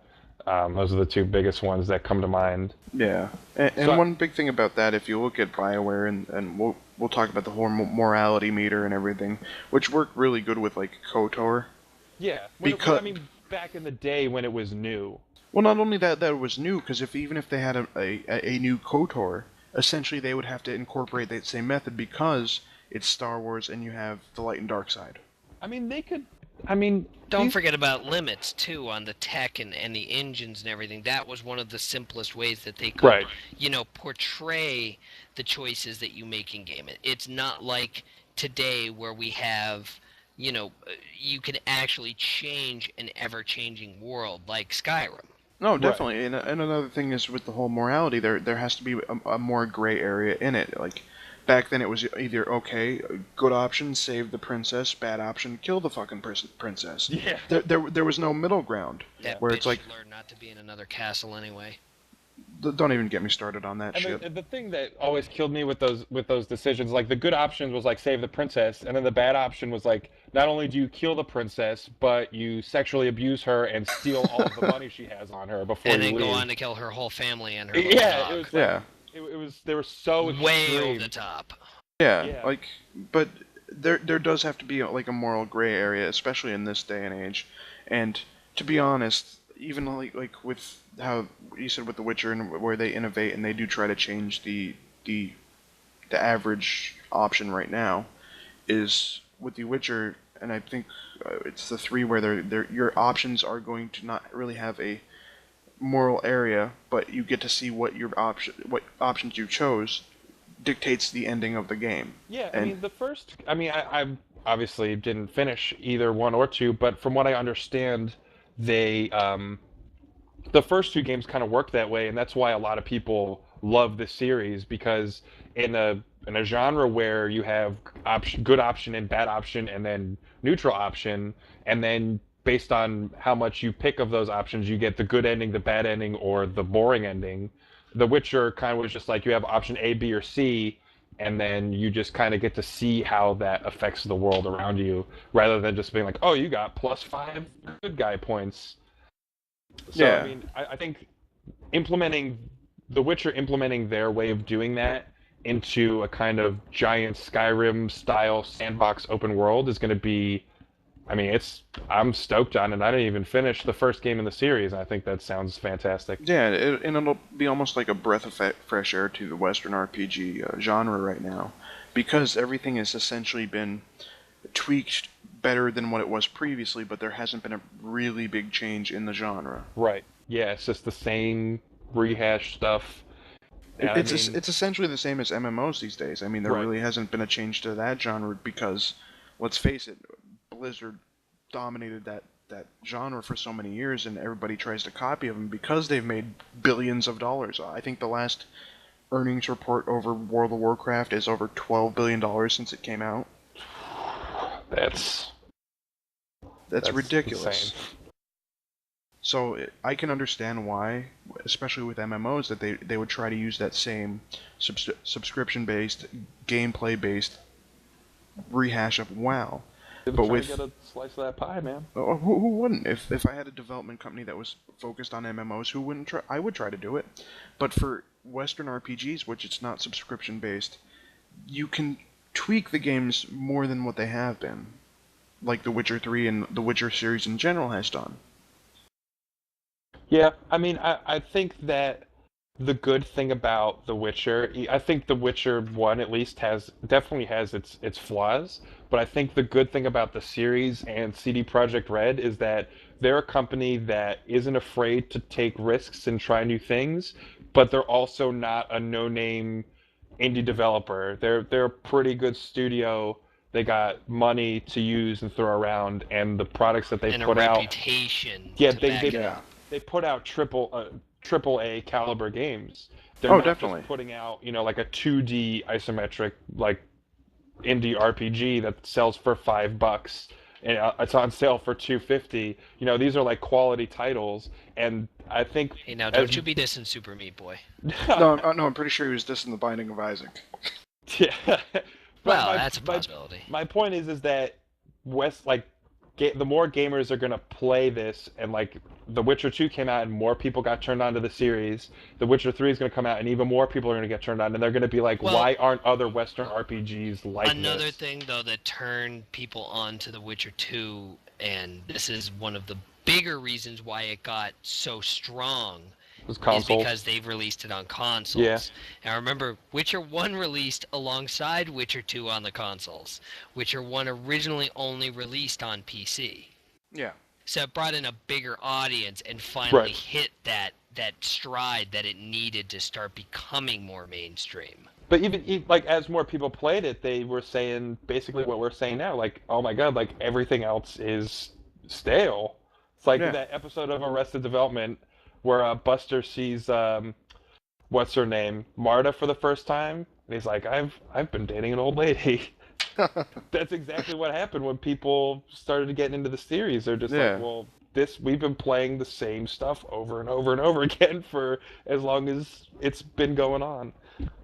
those are the 2 biggest ones that come to mind. Yeah, and one big thing about that, if you look at BioWare, and we'll talk about the whole morality meter and everything, which worked really good with like KOTOR. Yeah, back in the day when it was new. Well, not only that it was new, because even if they had a new KOTOR, essentially they would have to incorporate that same method because it's Star Wars and you have the light and dark side. I mean, they could. I mean, Don't these- forget about limits too on the tech and the engines and everything. That was one of the simplest ways that they could, Right. portray the choices that you make in game. It's not like today where we have, you can actually change an ever-changing world like Skyrim. No, definitely. And another thing is with the whole morality, there has to be a more gray area in it. Like, back then it was either, okay, good option, save the princess, bad option, kill the fucking princess. Yeah. There was no middle ground. That where bitch it's like, should learn not to be in another castle anyway. don't even get me started on that And shit. the thing that always killed me with those decisions, like the good option was like save the princess, and then the bad option was like not only do you kill the princess, but you sexually abuse her and steal all of the money she has on her before And you then leave. go on to kill her whole family and her little Yeah, dog. it was like, Yeah. it was they were so Way extreme. over the top. Yeah, Yeah. like, but there does have to be like a moral gray area, especially in this day and age. And to be honest, even like with how you said with The Witcher and where they innovate and they do try to change the average option right now, is with The Witcher, and I think it's the 3 where your options are going to not really have a moral area, but you get to see what options you chose dictates the ending of the game. Yeah, I And- mean the first. I mean, I obviously didn't finish either 1 or 2, but from what I understand, they the first 2 games kind of work that way, and that's why a lot of people love this series because in a genre where you have good option and bad option, and then neutral option, and then based on how much you pick of those options, you get the good ending, the bad ending, or the boring ending. The Witcher kind of was just like you have option A, B, or C, and then you just kind of get to see how that affects the world around you, rather than just being like, oh, you got +5 good guy points. So, Yeah. I mean, I think The Witcher implementing their way of doing that into a kind of giant Skyrim-style sandbox open world is going to be, I mean, I'm stoked on it. I didn't even finish the first game in the series, and I think that sounds fantastic. Yeah, and it'll be almost like a breath of fresh air to the Western RPG genre right now, because everything has essentially been tweaked better than what it was previously, but there hasn't been a really big change in the genre. Right. Yeah, it's just the same rehashed stuff. And It's I mean, it's essentially the same as MMOs these days. I mean, there Right. really hasn't been a change to that genre because, let's face it, Blizzard dominated that genre for so many years, and everybody tries to copy them because they've made billions of dollars. I think the last earnings report over World of Warcraft is over $12 billion since it came out. that's Ridiculous. insane. So I can understand why, especially with MMOs, that they would try to use that same subscription-based, gameplay-based rehash of WoW. But But with get a slice of that pie, man. who wouldn't? If I had a development company that was focused on MMOs, who wouldn't try? I would try to do it. But for Western RPGs, which it's not subscription-based, you can tweak the games more than what they have been, like The Witcher 3 and the Witcher series in general has done. Yeah, I mean, I think that the good thing about The Witcher, I think The Witcher 1 at least definitely has its flaws, but I think the good thing about the series and CD Projekt Red is that they're a company that isn't afraid to take risks and try new things, but they're also not a no-name indie developer. They're a pretty good studio. They got money to use and throw around, and the products that they And put a out. reputation. Yeah, to they back they, it up. they put out triple A caliber games. They're Oh, not definitely. just putting out, like a 2D isometric like indie RPG that sells for $5 and it's on sale for $2.50. These are like quality titles, and I think Hey, now don't you be dissing Super Meat Boy. No, I'm pretty sure he was dissing The Binding of Isaac. yeah. But Well, that's a possibility. My point is that the more gamers are going to play this, and like The Witcher 2 came out and more people got turned on to the series, The Witcher 3 is going to come out and even more people are going to get turned on, and they're going to be like, Well, why aren't other Western RPGs like Another this? thing, though, that turned people on to The Witcher 2, and this is one of the bigger reasons why it got so strong Those is consoles. because they've released it on consoles. Yeah. And remember, Witcher 1 released alongside Witcher 2 on the consoles. Witcher 1 originally only released on PC. Yeah. So it brought in a bigger audience and finally Right. hit that stride that it needed to start becoming more mainstream. But even like as more people played it, they were saying basically what we're saying now. Like, oh my god, like everything else is stale. It's like Yeah. that episode of Arrested Development where Buster sees what's her name, Marta for the first time, and he's like, I've been dating an old lady. That's exactly what happened when people started getting into the series. They're just Yeah. like, well, we've been playing the same stuff over and over and over again for as long as it's been going on.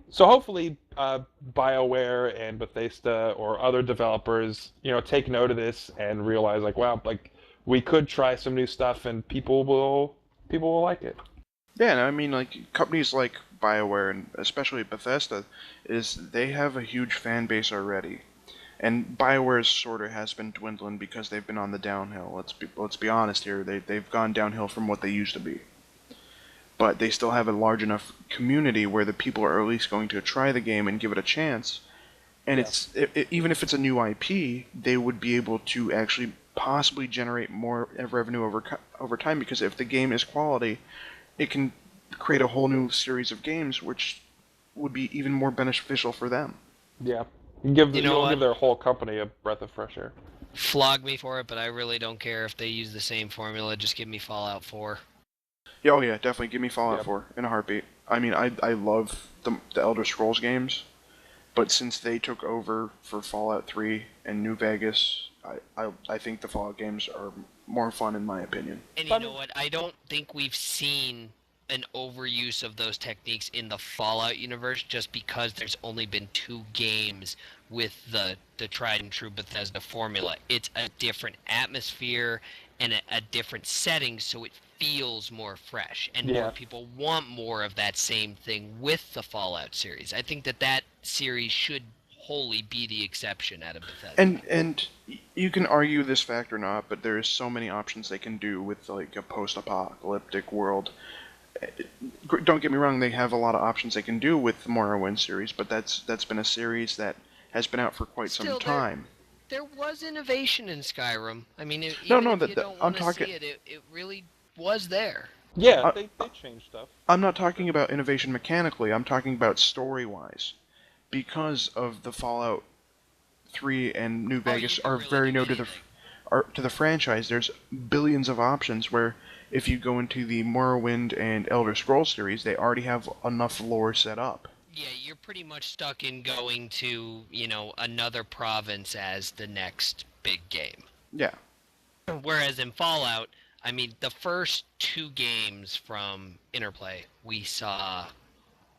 So hopefully, BioWare and Bethesda or other developers, take note of this and realize, like, wow, like we could try some new stuff and people will like it. Yeah, and I mean, like, companies like BioWare and especially Bethesda, they have a huge fan base already. And BioWare's sort of has been dwindling because they've been on the downhill. Let's be honest here. They've gone downhill from what they used to be. But they still have a large enough community where the people are at least going to try the game and give it a chance. And even if it's a new IP, they would be able to actually possibly generate more revenue over time, because if the game is quality, it can create a whole new series of games which would be even more beneficial for them. Yeah. You'll what? give their whole company a breath of fresh air. Flog me for it, but I really don't care if they use the same formula. Just give me Fallout 4. Yeah, oh yeah, definitely give me Fallout Yep. 4 in a heartbeat. I mean, I love the Elder Scrolls games, but since they took over for Fallout 3 and New Vegas, I think the Fallout games are more fun in my opinion. And you know what? I don't think we've seen an overuse of those techniques in the Fallout universe just because there's only been 2 games with the tried and true Bethesda formula. It's a different atmosphere and a different setting, so it feels more fresh, and more people want more of that same thing with the Fallout series. I think that series should wholly be the exception out of Bethesda. And you can argue this fact or not, but there's so many options they can do with like a post-apocalyptic world. Don't get me wrong, they have a lot of options they can do with the Morrowind series, but that's been a series that has been out for quite some time. There was innovation in Skyrim. I mean, if you don't I'm want to talking. see it, it really was there. Yeah, they changed stuff. I'm not talking about innovation mechanically. I'm talking about story-wise, because of the Fallout 3 and New Vegas are really very new do to the franchise. There's billions of options where if you go into the Morrowind and Elder Scrolls series, they already have enough lore set up. Yeah, you're pretty much stuck in going to, another province as the next big game. Yeah. Whereas in Fallout, I mean, the first 2 games from Interplay, we saw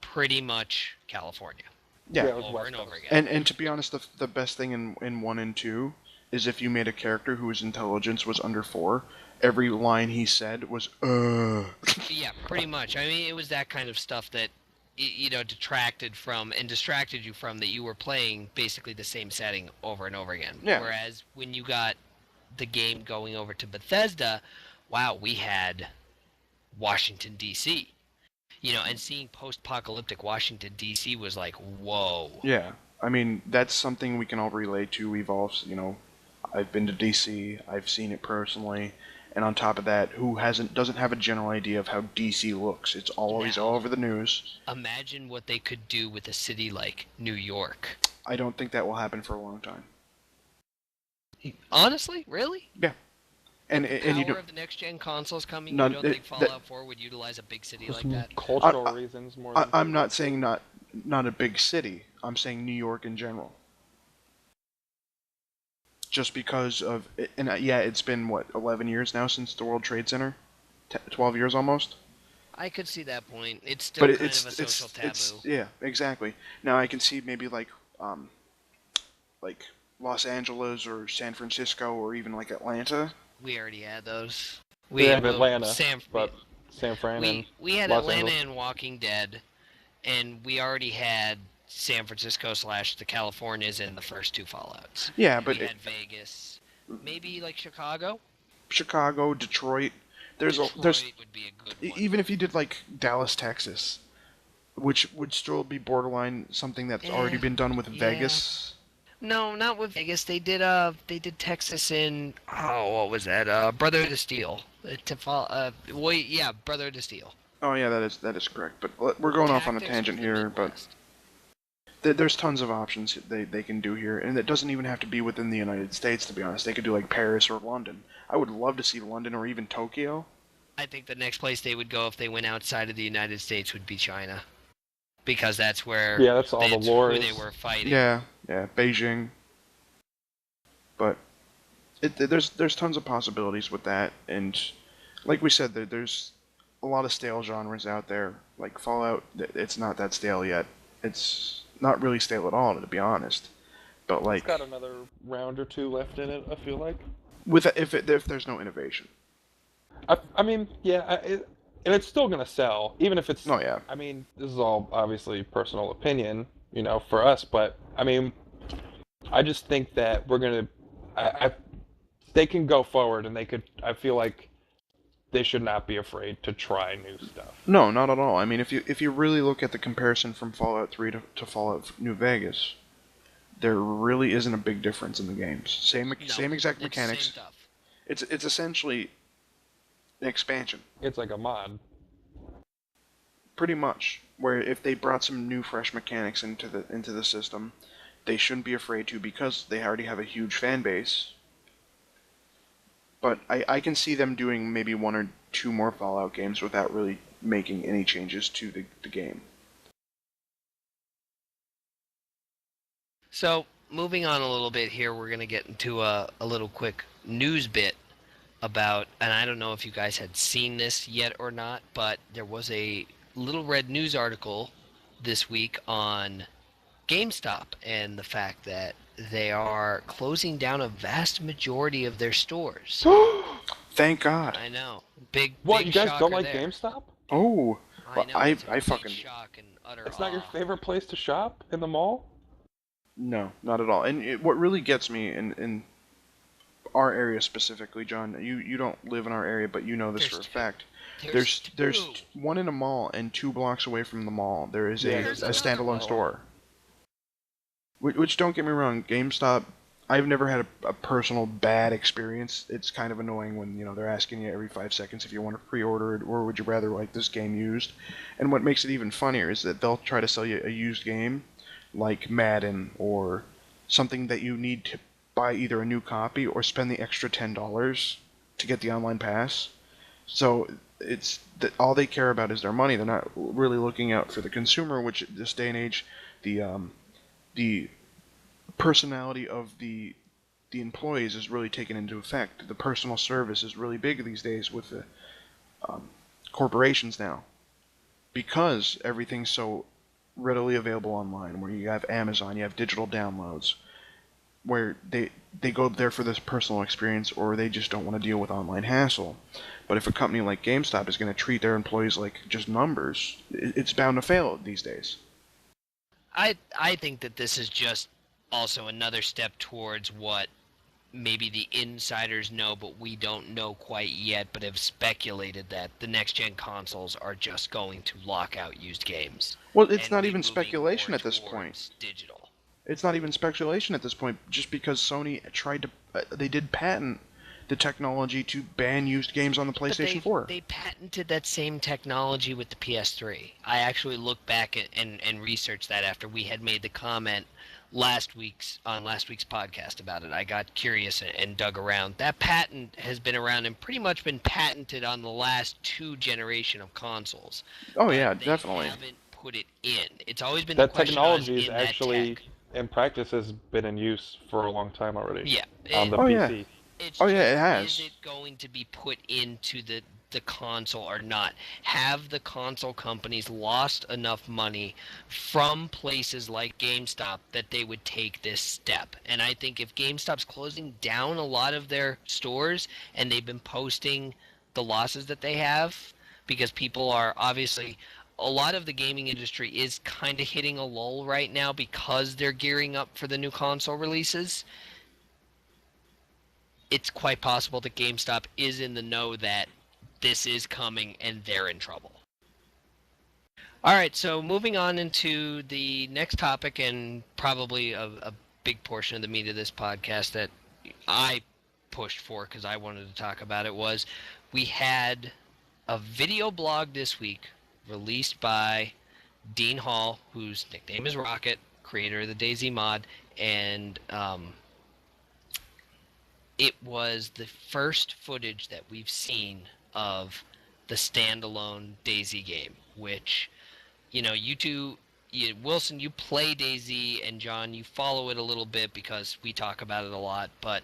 pretty much California. Yeah. Over and over again. And to be honest, the best thing in 1 and 2 is if you made a character whose intelligence was under 4, every line he said was, Yeah, pretty much. I mean, it was that kind of stuff that, distracted you from that you were playing basically the same setting over and over again. Yeah. Whereas when you got the game going over to Bethesda, wow, we had Washington, D.C. And seeing post-apocalyptic Washington, D.C. was like, whoa. Yeah. I mean, that's something we can all relate to. We've all, I've been to DC, I've seen it personally, and on top of that, who doesn't have a general idea of how DC looks? It's always all over the news. Imagine what they could do with a city like New York. I don't think that will happen for a long time. Honestly, really? Yeah. And you Power know, of the next gen consoles coming. None- You don't think Fallout 4 would utilize a big city like that? Cultural reasons more. I'm not saying not a big city. I'm saying New York in general. Just because of, and yeah, it's been what 11 years now since the World Trade Center, 12 years almost. I could see that point. It's still But kind of a social taboo. yeah, exactly. Now I can see maybe like Los Angeles or San Francisco or even like Atlanta. We already had those. We have Atlanta, but San Fran and we had Los Atlanta Angeles. and Walking Dead, and we already had San Francisco / the Californias in the first 2 Fallouts. Yeah, but we had Vegas, maybe like Chicago. Chicago, Detroit. There's Detroit would be a good one. even if you did like Dallas, Texas, which would still be borderline something that's already been done with yeah. Vegas. No, not with Vegas. They did Texas in what was that? Brotherhood of Steel. Brotherhood of Steel. Oh yeah, that is correct. But we're going off on a Tactics tangent was the here. But Midwest. there's tons of options they can do here, and it doesn't even have to be within the United States. To be honest, they could do like Paris or London. I would love to see London or even Tokyo. I think the next place they would go if they went outside of the United States would be China, because that's where Yeah, that's all the lore who is. they were fighting. Yeah, Beijing. But there's tons of possibilities with that, and like we said, there's a lot of stale genres out there. Like Fallout, it's not that stale yet. It's not really stale at all, to be honest. But like, It's got another round or two left in it, I feel like. if there's no innovation. I mean, yeah, and it's still gonna sell, even if it's. Oh yeah. I mean, this is all obviously personal opinion, for us, but I mean, I just think that we're gonna. They can go forward, and they could. I feel like they should not be afraid to try new stuff. No, not at all. I mean, if you really look at the comparison from Fallout 3 to Fallout New Vegas, there really isn't a big difference in the games. Same exact It's mechanics. same stuff. It's essentially an expansion, It's like a mod. pretty much. Where if they brought some new, fresh mechanics into the system, they shouldn't be afraid to, because they already have a huge fan base. But I can see them doing maybe one or two more Fallout games without really making any changes to the game. So, moving on a little bit here, we're going to get into a little quick news bit about, and I don't know if you guys had seen this yet or not, but there was a Little Red News article this week on GameStop and the fact that they are closing down a vast majority of their stores. Thank God. I know. Big What, big you guys don't shocker like there. GameStop? Oh, I know. I it's a big fucking shock and utter It's not your awe. favorite place to shop in the mall? no, not at all. And what really gets me in our area specifically, John, you don't live in our area, but you know this There's for a two. fact. There's There's two. one in a mall, and 2 blocks away from the mall there is Yeah, a there's another standalone one. store. Which, don't get me wrong, GameStop, I've never had a personal bad experience. It's kind of annoying when they're asking you every 5 seconds if you want to pre-order it, or would you rather like this game used. And what makes it even funnier is that they'll try to sell you a used game like Madden, or something that you need to buy either a new copy or spend the extra $10 to get the online pass. So it's that all they care about is their money. They're not really looking out for the consumer, which this day and age, the personality of the employees is really taken into effect. The personal service is really big these days with the corporations now, because everything's so readily available online. Where you have Amazon, you have digital downloads, where they go there for this personal experience, or they just don't want to deal with online hassle. But if a company like GameStop is going to treat their employees like just numbers, it's bound to fail these days. I think that this is just also another step towards what maybe the insiders know, but we don't know quite yet, but have speculated that the next gen consoles are just going to lock out used games. Well, it's and not be even moving speculation more at this point. towards digital. It's not even speculation at this point, just because Sony tried to, they did patent the technology to ban used games on the PlayStation 4. They patented that same technology with the PS3. I actually looked back and researched that after we had made the comment last week's podcast about it. I got curious and dug around. That patent has been around and pretty much been patented on the last 2 generation of consoles. Oh yeah, They definitely. haven't put it in. It's always been That the question technology on is in that actually, tech. in practice, has been in use for a long time already. Yeah. On the Oh, yeah. PC. It's Oh, yeah, just, it has. Is it going to be put into the console or not? Have the console companies lost enough money from places like GameStop that they would take this step? And I think if GameStop's closing down a lot of their stores and they've been posting the losses that they have, because people are obviously, a lot of the gaming industry is kind of hitting a lull right now because they're gearing up for the new console releases. it's quite possible that GameStop is in the know that this is coming and they're in trouble. All right, so moving on into the next topic, and probably a big portion of the meat of this podcast that I pushed for because I wanted to talk about it, was we had a video blog this week released by Dean Hall, whose nickname is Rocket, creator of the DayZ mod, and it was the first footage that we've seen of the standalone DayZ game, which, you know, you two, Wilson, you play DayZ, and John, you follow it a little bit because we talk about it a lot, but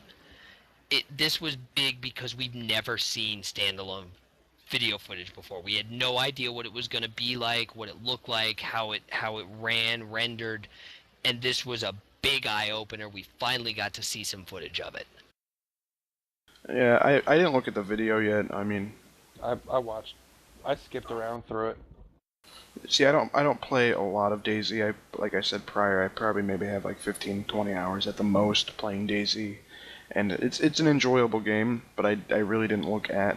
this was big because we've never seen standalone video footage before. We had no idea what it was going to be like, what it looked like, how it rendered, and this was a big eye-opener. We finally got to see some footage of it. Yeah, I didn't look at the video yet. I mean, I watched. I skipped around through it. see, I don't play a lot of DayZ. Like I said prior, I probably maybe have like 15, 20 hours at the most playing DayZ, and it's an enjoyable game. But I really didn't look at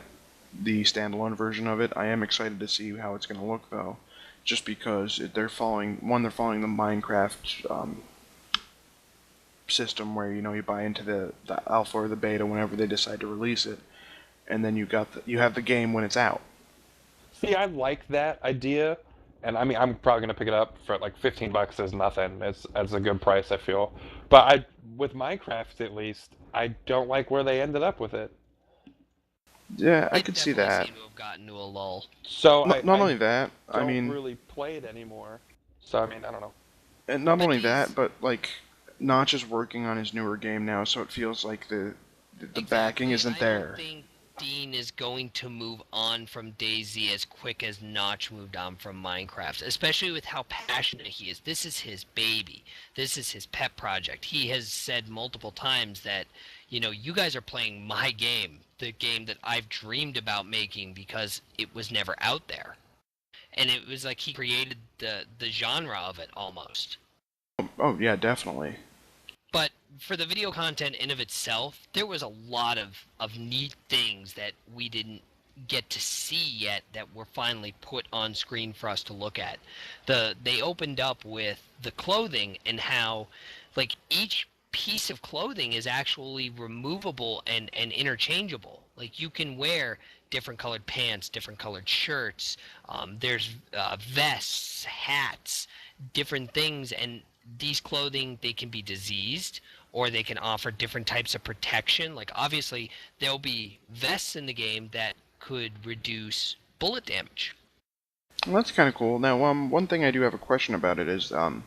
the standalone version of it. I am excited to see how it's going to look though, just because they're following the Minecraft system where, you know, you buy into the alpha or the beta whenever they decide to release it, and then you have the game when it's out. See, I like that idea, and I mean, I'm probably gonna pick it up for like $15 is nothing. It's a good price, I feel. But with Minecraft at least, I don't like where they ended up with it. Yeah, I It could see definitely that. seemed to have gotten to a lull. So Not only that, I don't mean, really play it anymore. So I mean, I don't know. and not But only he's- that, but like Notch is working on his newer game now, so it feels like the backing isn't I there. don't think Dean is going to move on from DayZ as quick as Notch moved on from Minecraft, especially with how passionate he is. This is his baby. This is his pet project. He has said multiple times that, you know, you guys are playing my game, the game that I've dreamed about making because it was never out there. And it was like he created the genre of it almost. Oh yeah, definitely. But for the video content in of itself, there was a lot of neat things that we didn't get to see yet that were finally put on screen for us to look at. They opened up with the clothing and how, like, each piece of clothing is actually removable and interchangeable. Like, you can wear different colored pants, different colored shirts. There's vests, hats, different things, and these clothing, they can be diseased or they can offer different types of protection. Like, obviously there'll be vests in the game that could reduce bullet damage. Well, that's kind of cool. Now, one thing I do have a question about it is, are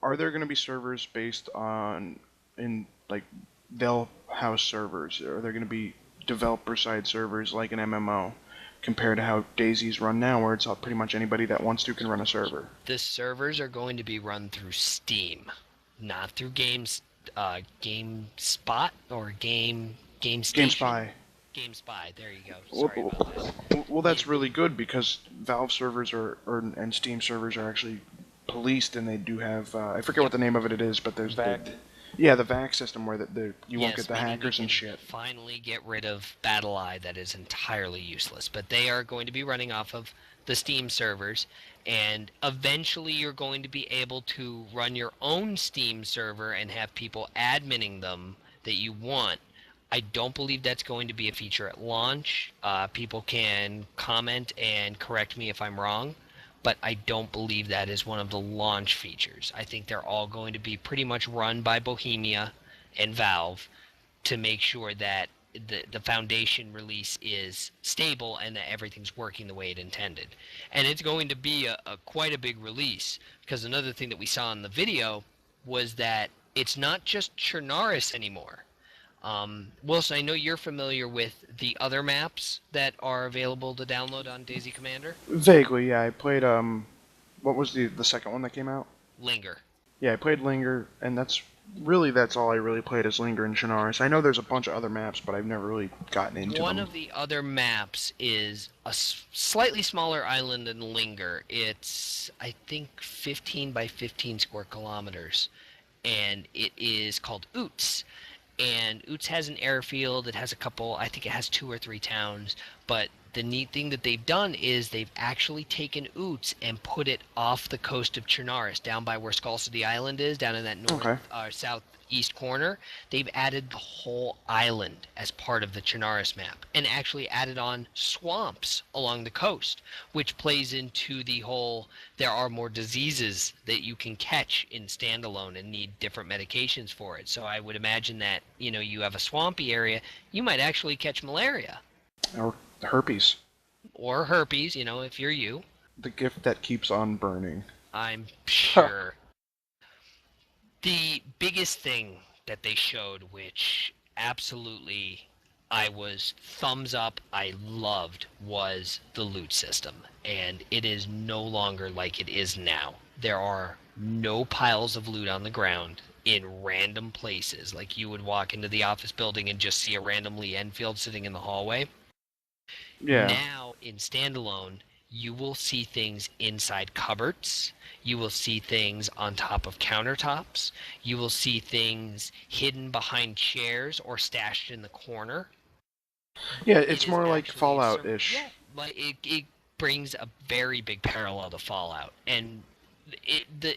there going to be servers based on in like they'll house servers? Are there going to be developer side servers like an MMO? Compared to how DayZ's run now, where it's pretty much anybody that wants to can run a server. The servers are going to be run through Steam, not through GameSpot or GameStation. GameSpy. GameSpy. There you go. Sorry about that. Well, that's really good because Valve servers and Steam servers are actually policed, and they do have I forget what the name of it is, but there's VAC. the VAC system where you won't Yes, get the meaning we hackers and can shit. finally get rid of BattleEye that is entirely useless. But they are going to be running off of the Steam servers, and eventually you're going to be able to run your own Steam server and have people adminning them that you want. I don't believe that's going to be a feature at launch. People can comment and correct me if I'm wrong, but I don't believe that is one of the launch features. I think they're all going to be pretty much run by Bohemia and Valve to make sure that the foundation release is stable and that everything's working the way it intended. And it's going to be a quite a big release, because another thing that we saw in the video was that it's not just Chernarus anymore. Wilson, I know you're familiar with the other maps that are available to download on DayZ Commander. Vaguely, yeah. I played what was the second one that came out? Linger. Yeah, I played Linger, and that's all I really played is Linger and Chernarus. I know there's a bunch of other maps, but I've never really gotten into One them. of the other maps is a slightly smaller island than Linger. It's, I think, 15 by 15 square kilometers, and it is called Oots. And Oots has an airfield. It has a couple, I think it has 2 or 3 towns. But the neat thing that they've done is they've actually taken Oots and put it off the coast of Chernarus, down by where Skull City Island is, down in that north Okay. southeast corner. They've added the whole island as part of the Chernarus map, and actually added on swamps along the coast, which plays into the whole there are more diseases that you can catch in standalone and need different medications for it. So I would imagine that, you have a swampy area, you might actually catch malaria Or herpes, or herpes, if you're you. the gift that keeps on burning. I'm sure. The biggest thing that they showed, which absolutely I was thumbs up, I loved, was the loot system. And it is no longer like it is now. There are no piles of loot on the ground in random places. Like you would walk into the office building and just see a random Lee Enfield sitting in the hallway. Yeah. Now, in standalone, you will see things inside cupboards. You will see things on top of countertops. You will see things hidden behind chairs or stashed in the corner. Yeah, It it's is more like actually Fallout-ish. Yeah, like it brings a very big parallel to Fallout, and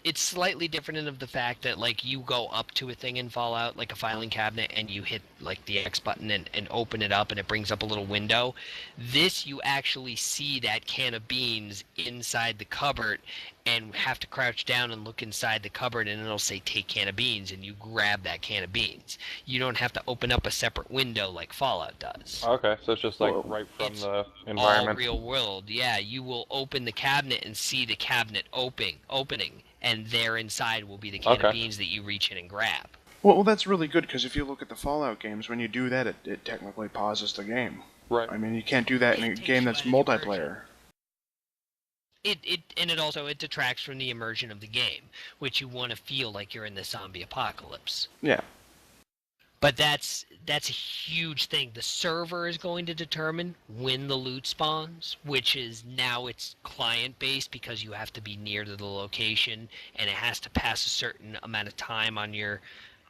it's slightly different in of the fact that like you go up to a thing in Fallout, like a filing cabinet, and you hit like the X button and open it up, and it brings up a little window. This, you actually see that can of beans inside the cupboard, and have to crouch down and look inside the cupboard, and it'll say take can of beans, and you grab that can of beans. You don't have to open up a separate window like Fallout does. Okay, so it's just like Well, right from it's the All environment. real world. Yeah, you will open the cabinet and see the cabinet opening, and there inside will be the can Okay. of beans that you reach in and grab. Well, that's really good, because if you look at the Fallout games, when you do that, it technically pauses the game. Right. I mean, you can't do that in a It takes game you that's out of the multiplayer. It detracts from the immersion of the game, which you want to feel like you're in the zombie apocalypse. Yeah. But that's a huge thing. The server is going to determine when the loot spawns, which is now it's client based because you have to be near to the location, and it has to pass a certain amount of time on your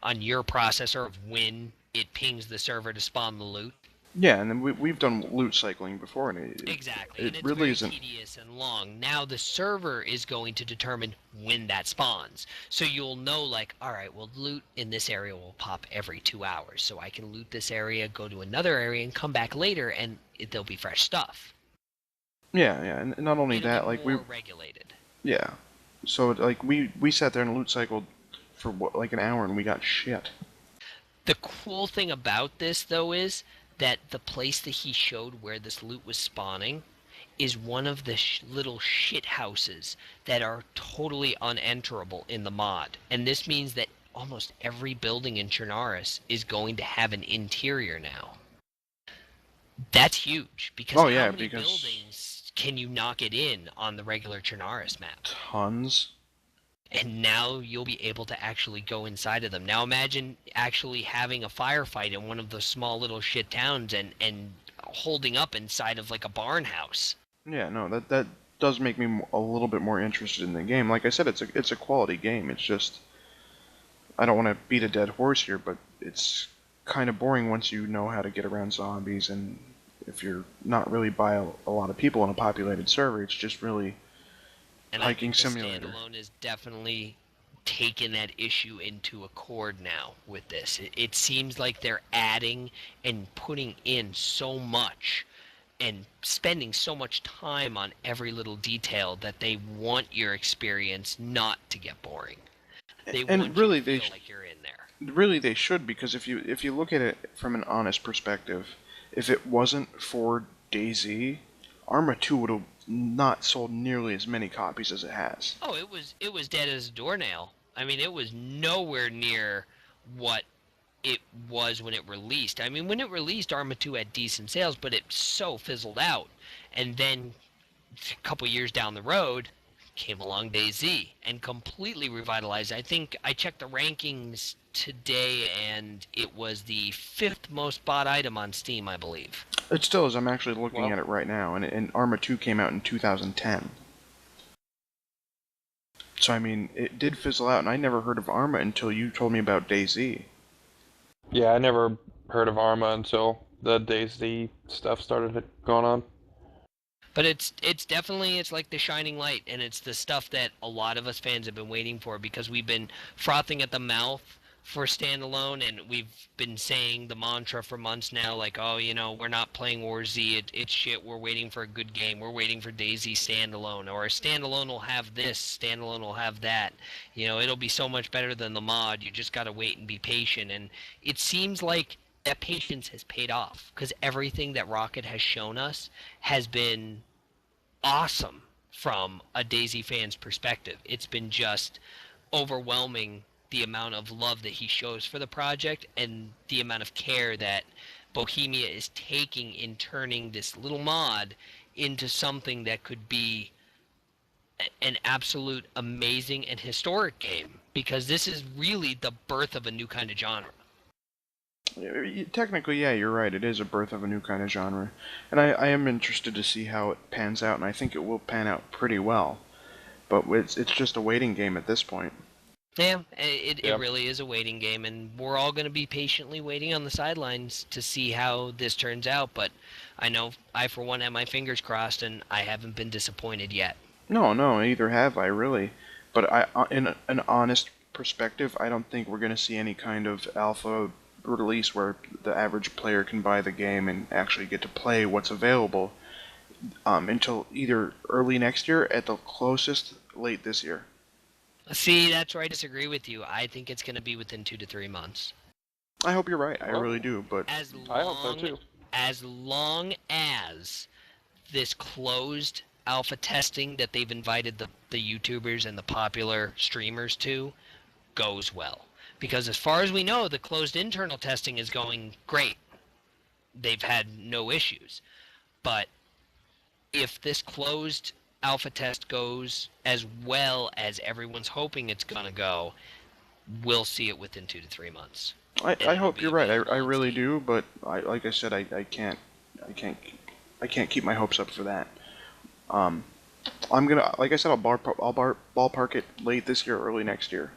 processor of when it pings the server to spawn the loot. Yeah, and then we've done loot cycling before, and Exactly, it and it's really very isn't. tedious and long. Now the server is going to determine when that spawns, so you'll know like, all right, well, loot in this area will pop every 2 hours, so I can loot this area, go to another area, and come back later, and there'll be fresh stuff. Yeah, yeah, and not only It'll that, be like more regulated. yeah. So like we sat there and loot cycled for what, like an hour, and we got shit. The cool thing about this, though, is that the place that he showed where this loot was spawning is one of the little shit houses that are totally unenterable in the mod. And this means that almost every building in Chernarus is going to have an interior now. That's huge, because Oh, how yeah, many because- buildings can you knock it in on the regular Chernarus map? Tons. And now you'll be able to actually go inside of them. Now imagine actually having a firefight in one of those small little shit towns and holding up inside of like a barn house. Yeah, no, that does make me a little bit more interested in the game. Like I said, it's a quality game. It's just I don't want to beat a dead horse here, but it's kind of boring once you know how to get around zombies, and if you're not really by a lot of people in a populated server, it's just really And Hiking I think the simulator. standalone is definitely taken that issue into accord now with this. It seems like they're adding and putting in so much and spending so much time on every little detail that they want your experience not to get boring. They and want really you to they feel like you're in there. really they should, because if you look at it from an honest perspective, if it wasn't for DayZ, Arma 2 would have not sold nearly as many copies as it has. Oh, it was dead as a doornail. I mean, it was nowhere near what it was when it released. I mean, when it released, Arma 2 had decent sales, but it so fizzled out. And then a couple years down the road came along DayZ and completely revitalized. I think I checked the rankings today, and it was the 5th most bought item on Steam, I believe. It still is. I'm actually looking Well- at it right now, and Arma 2 came out in 2010. So I mean, it did fizzle out, and I never heard of Arma until you told me about DayZ. Yeah, I never heard of Arma until the DayZ stuff started going on. But it's definitely it's like the shining light, and it's the stuff that a lot of us fans have been waiting for because we've been frothing at the mouth for standalone, and we've been saying the mantra for months now, like, oh, we're not playing War Z, it's shit. We're waiting for a good game. We're waiting for DayZ standalone, or standalone will have this, standalone will have that. It'll be so much better than the mod. You just gotta wait and be patient, and it seems like that patience has paid off because everything that Rocket has shown us has been awesome from a DayZ fan's perspective. It's been just overwhelming the amount of love that he shows for the project and the amount of care that Bohemia is taking in turning this little mod into something that could be an absolute amazing and historic game, because this is really the birth of a new kind of genre. Technically, yeah, you're right. It is a birth of a new kind of genre, and I am interested to see how it pans out, and I think it will pan out pretty well. But it's just a waiting game at this point. Yeah, it really is a waiting game, and we're all going to be patiently waiting on the sidelines to see how this turns out. But I know I, for one, have my fingers crossed, and I haven't been disappointed yet. No, neither have I really. But in an honest perspective, I don't think we're going to see any kind of alpha release where the average player can buy the game and actually get to play what's available until either early next year, at the closest, late this year. See, that's where I disagree with you. I think it's going to be within 2 to 3 months. I hope you're right. I really do. But I hope so too. As long as this closed alpha testing that they've invited the YouTubers and the popular streamers to goes well. Because as far as we know, the closed internal testing is going great. They've had no issues. But if this closed alpha test goes as well as everyone's hoping it's going to go, we'll see it within 2 to 3 months. I hope you're right. I really do, but like I said, I can't keep my hopes up for that. I'm gonna, like I said, I'll ballpark it late this year, early next year.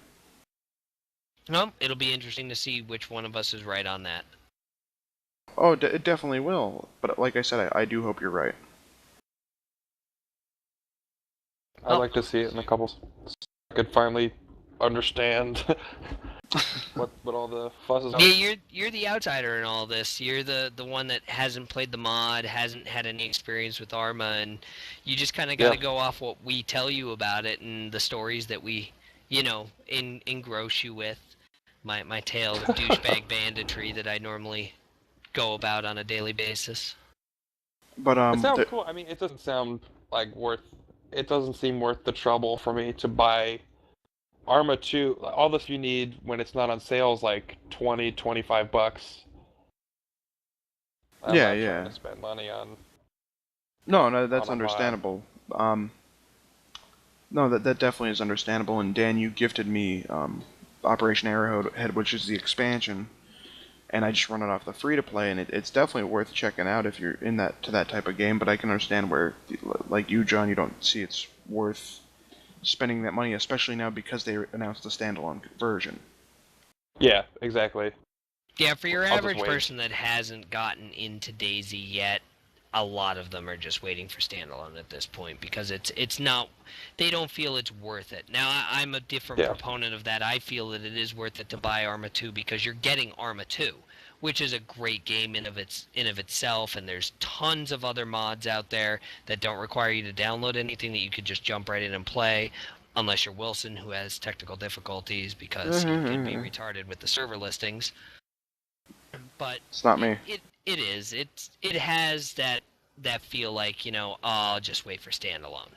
No, it'll be interesting to see which one of us is right on that. Oh, it definitely will. But like I said, I do hope you're right. I'd like to see it in a couple. I could finally understand what all the fuss is. Yeah, you're the outsider in all this. You're the one that hasn't played the mod, hasn't had any experience with Arma, and you just kind of got to go off what we tell you about it and the stories that we, engross you with. My tale of douchebag banditry that I normally go about on a daily basis. But it sounds cool. I mean, it doesn't sound like it doesn't seem worth the trouble for me to buy Arma 2. All this you need when it's not on sale is like $20-$25. I'm not trying to spend money on. No, that's understandable. No, that definitely is understandable. And Dan, you gifted me Operation Arrowhead, which is the expansion, and I just run it off the free-to-play, and it's definitely worth checking out if you're in that type of game. But I can understand where, like you, John, you don't see it's worth spending that money, especially now because they announced the standalone version. Yeah, exactly. Yeah, for your average person that hasn't gotten into DayZ yet, a lot of them are just waiting for standalone at this point because it's not, they don't feel it's worth it. Now, I'm a different proponent of that. I feel that it is worth it to buy Arma 2 because you're getting Arma 2, which is a great game in of itself, and there's tons of other mods out there that don't require you to download anything, that you could just jump right in and play, unless you're Wilson, who has technical difficulties because he could be retarded with the server listings. But it's not me. It is. It has that feel like, I'll just wait for standalone.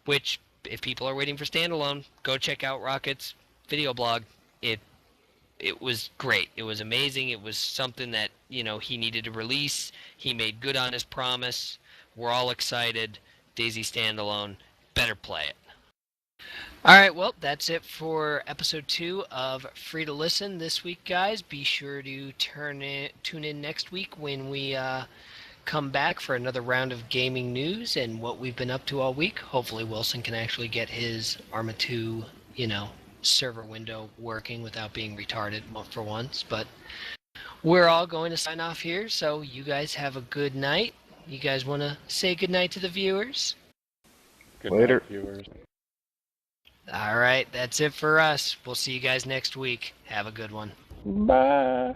Which, if people are waiting for standalone, go check out Rocket's video blog. It was great. It was amazing. It was something that, he needed to release. He made good on his promise. We're all excited. DayZ standalone. Better play it. Alright, well, that's it for episode 2 of Free to Listen this week, guys. Be sure to tune in next week when we come back for another round of gaming news and what we've been up to all week. Hopefully Wilson can actually get his Arma 2, server window working without being retarded for once. But we're all going to sign off here, so you guys have a good night. You guys want to say good night to the viewers? Good Later. night, viewers. All right, that's it for us. We'll see you guys next week. Have a good one. Bye.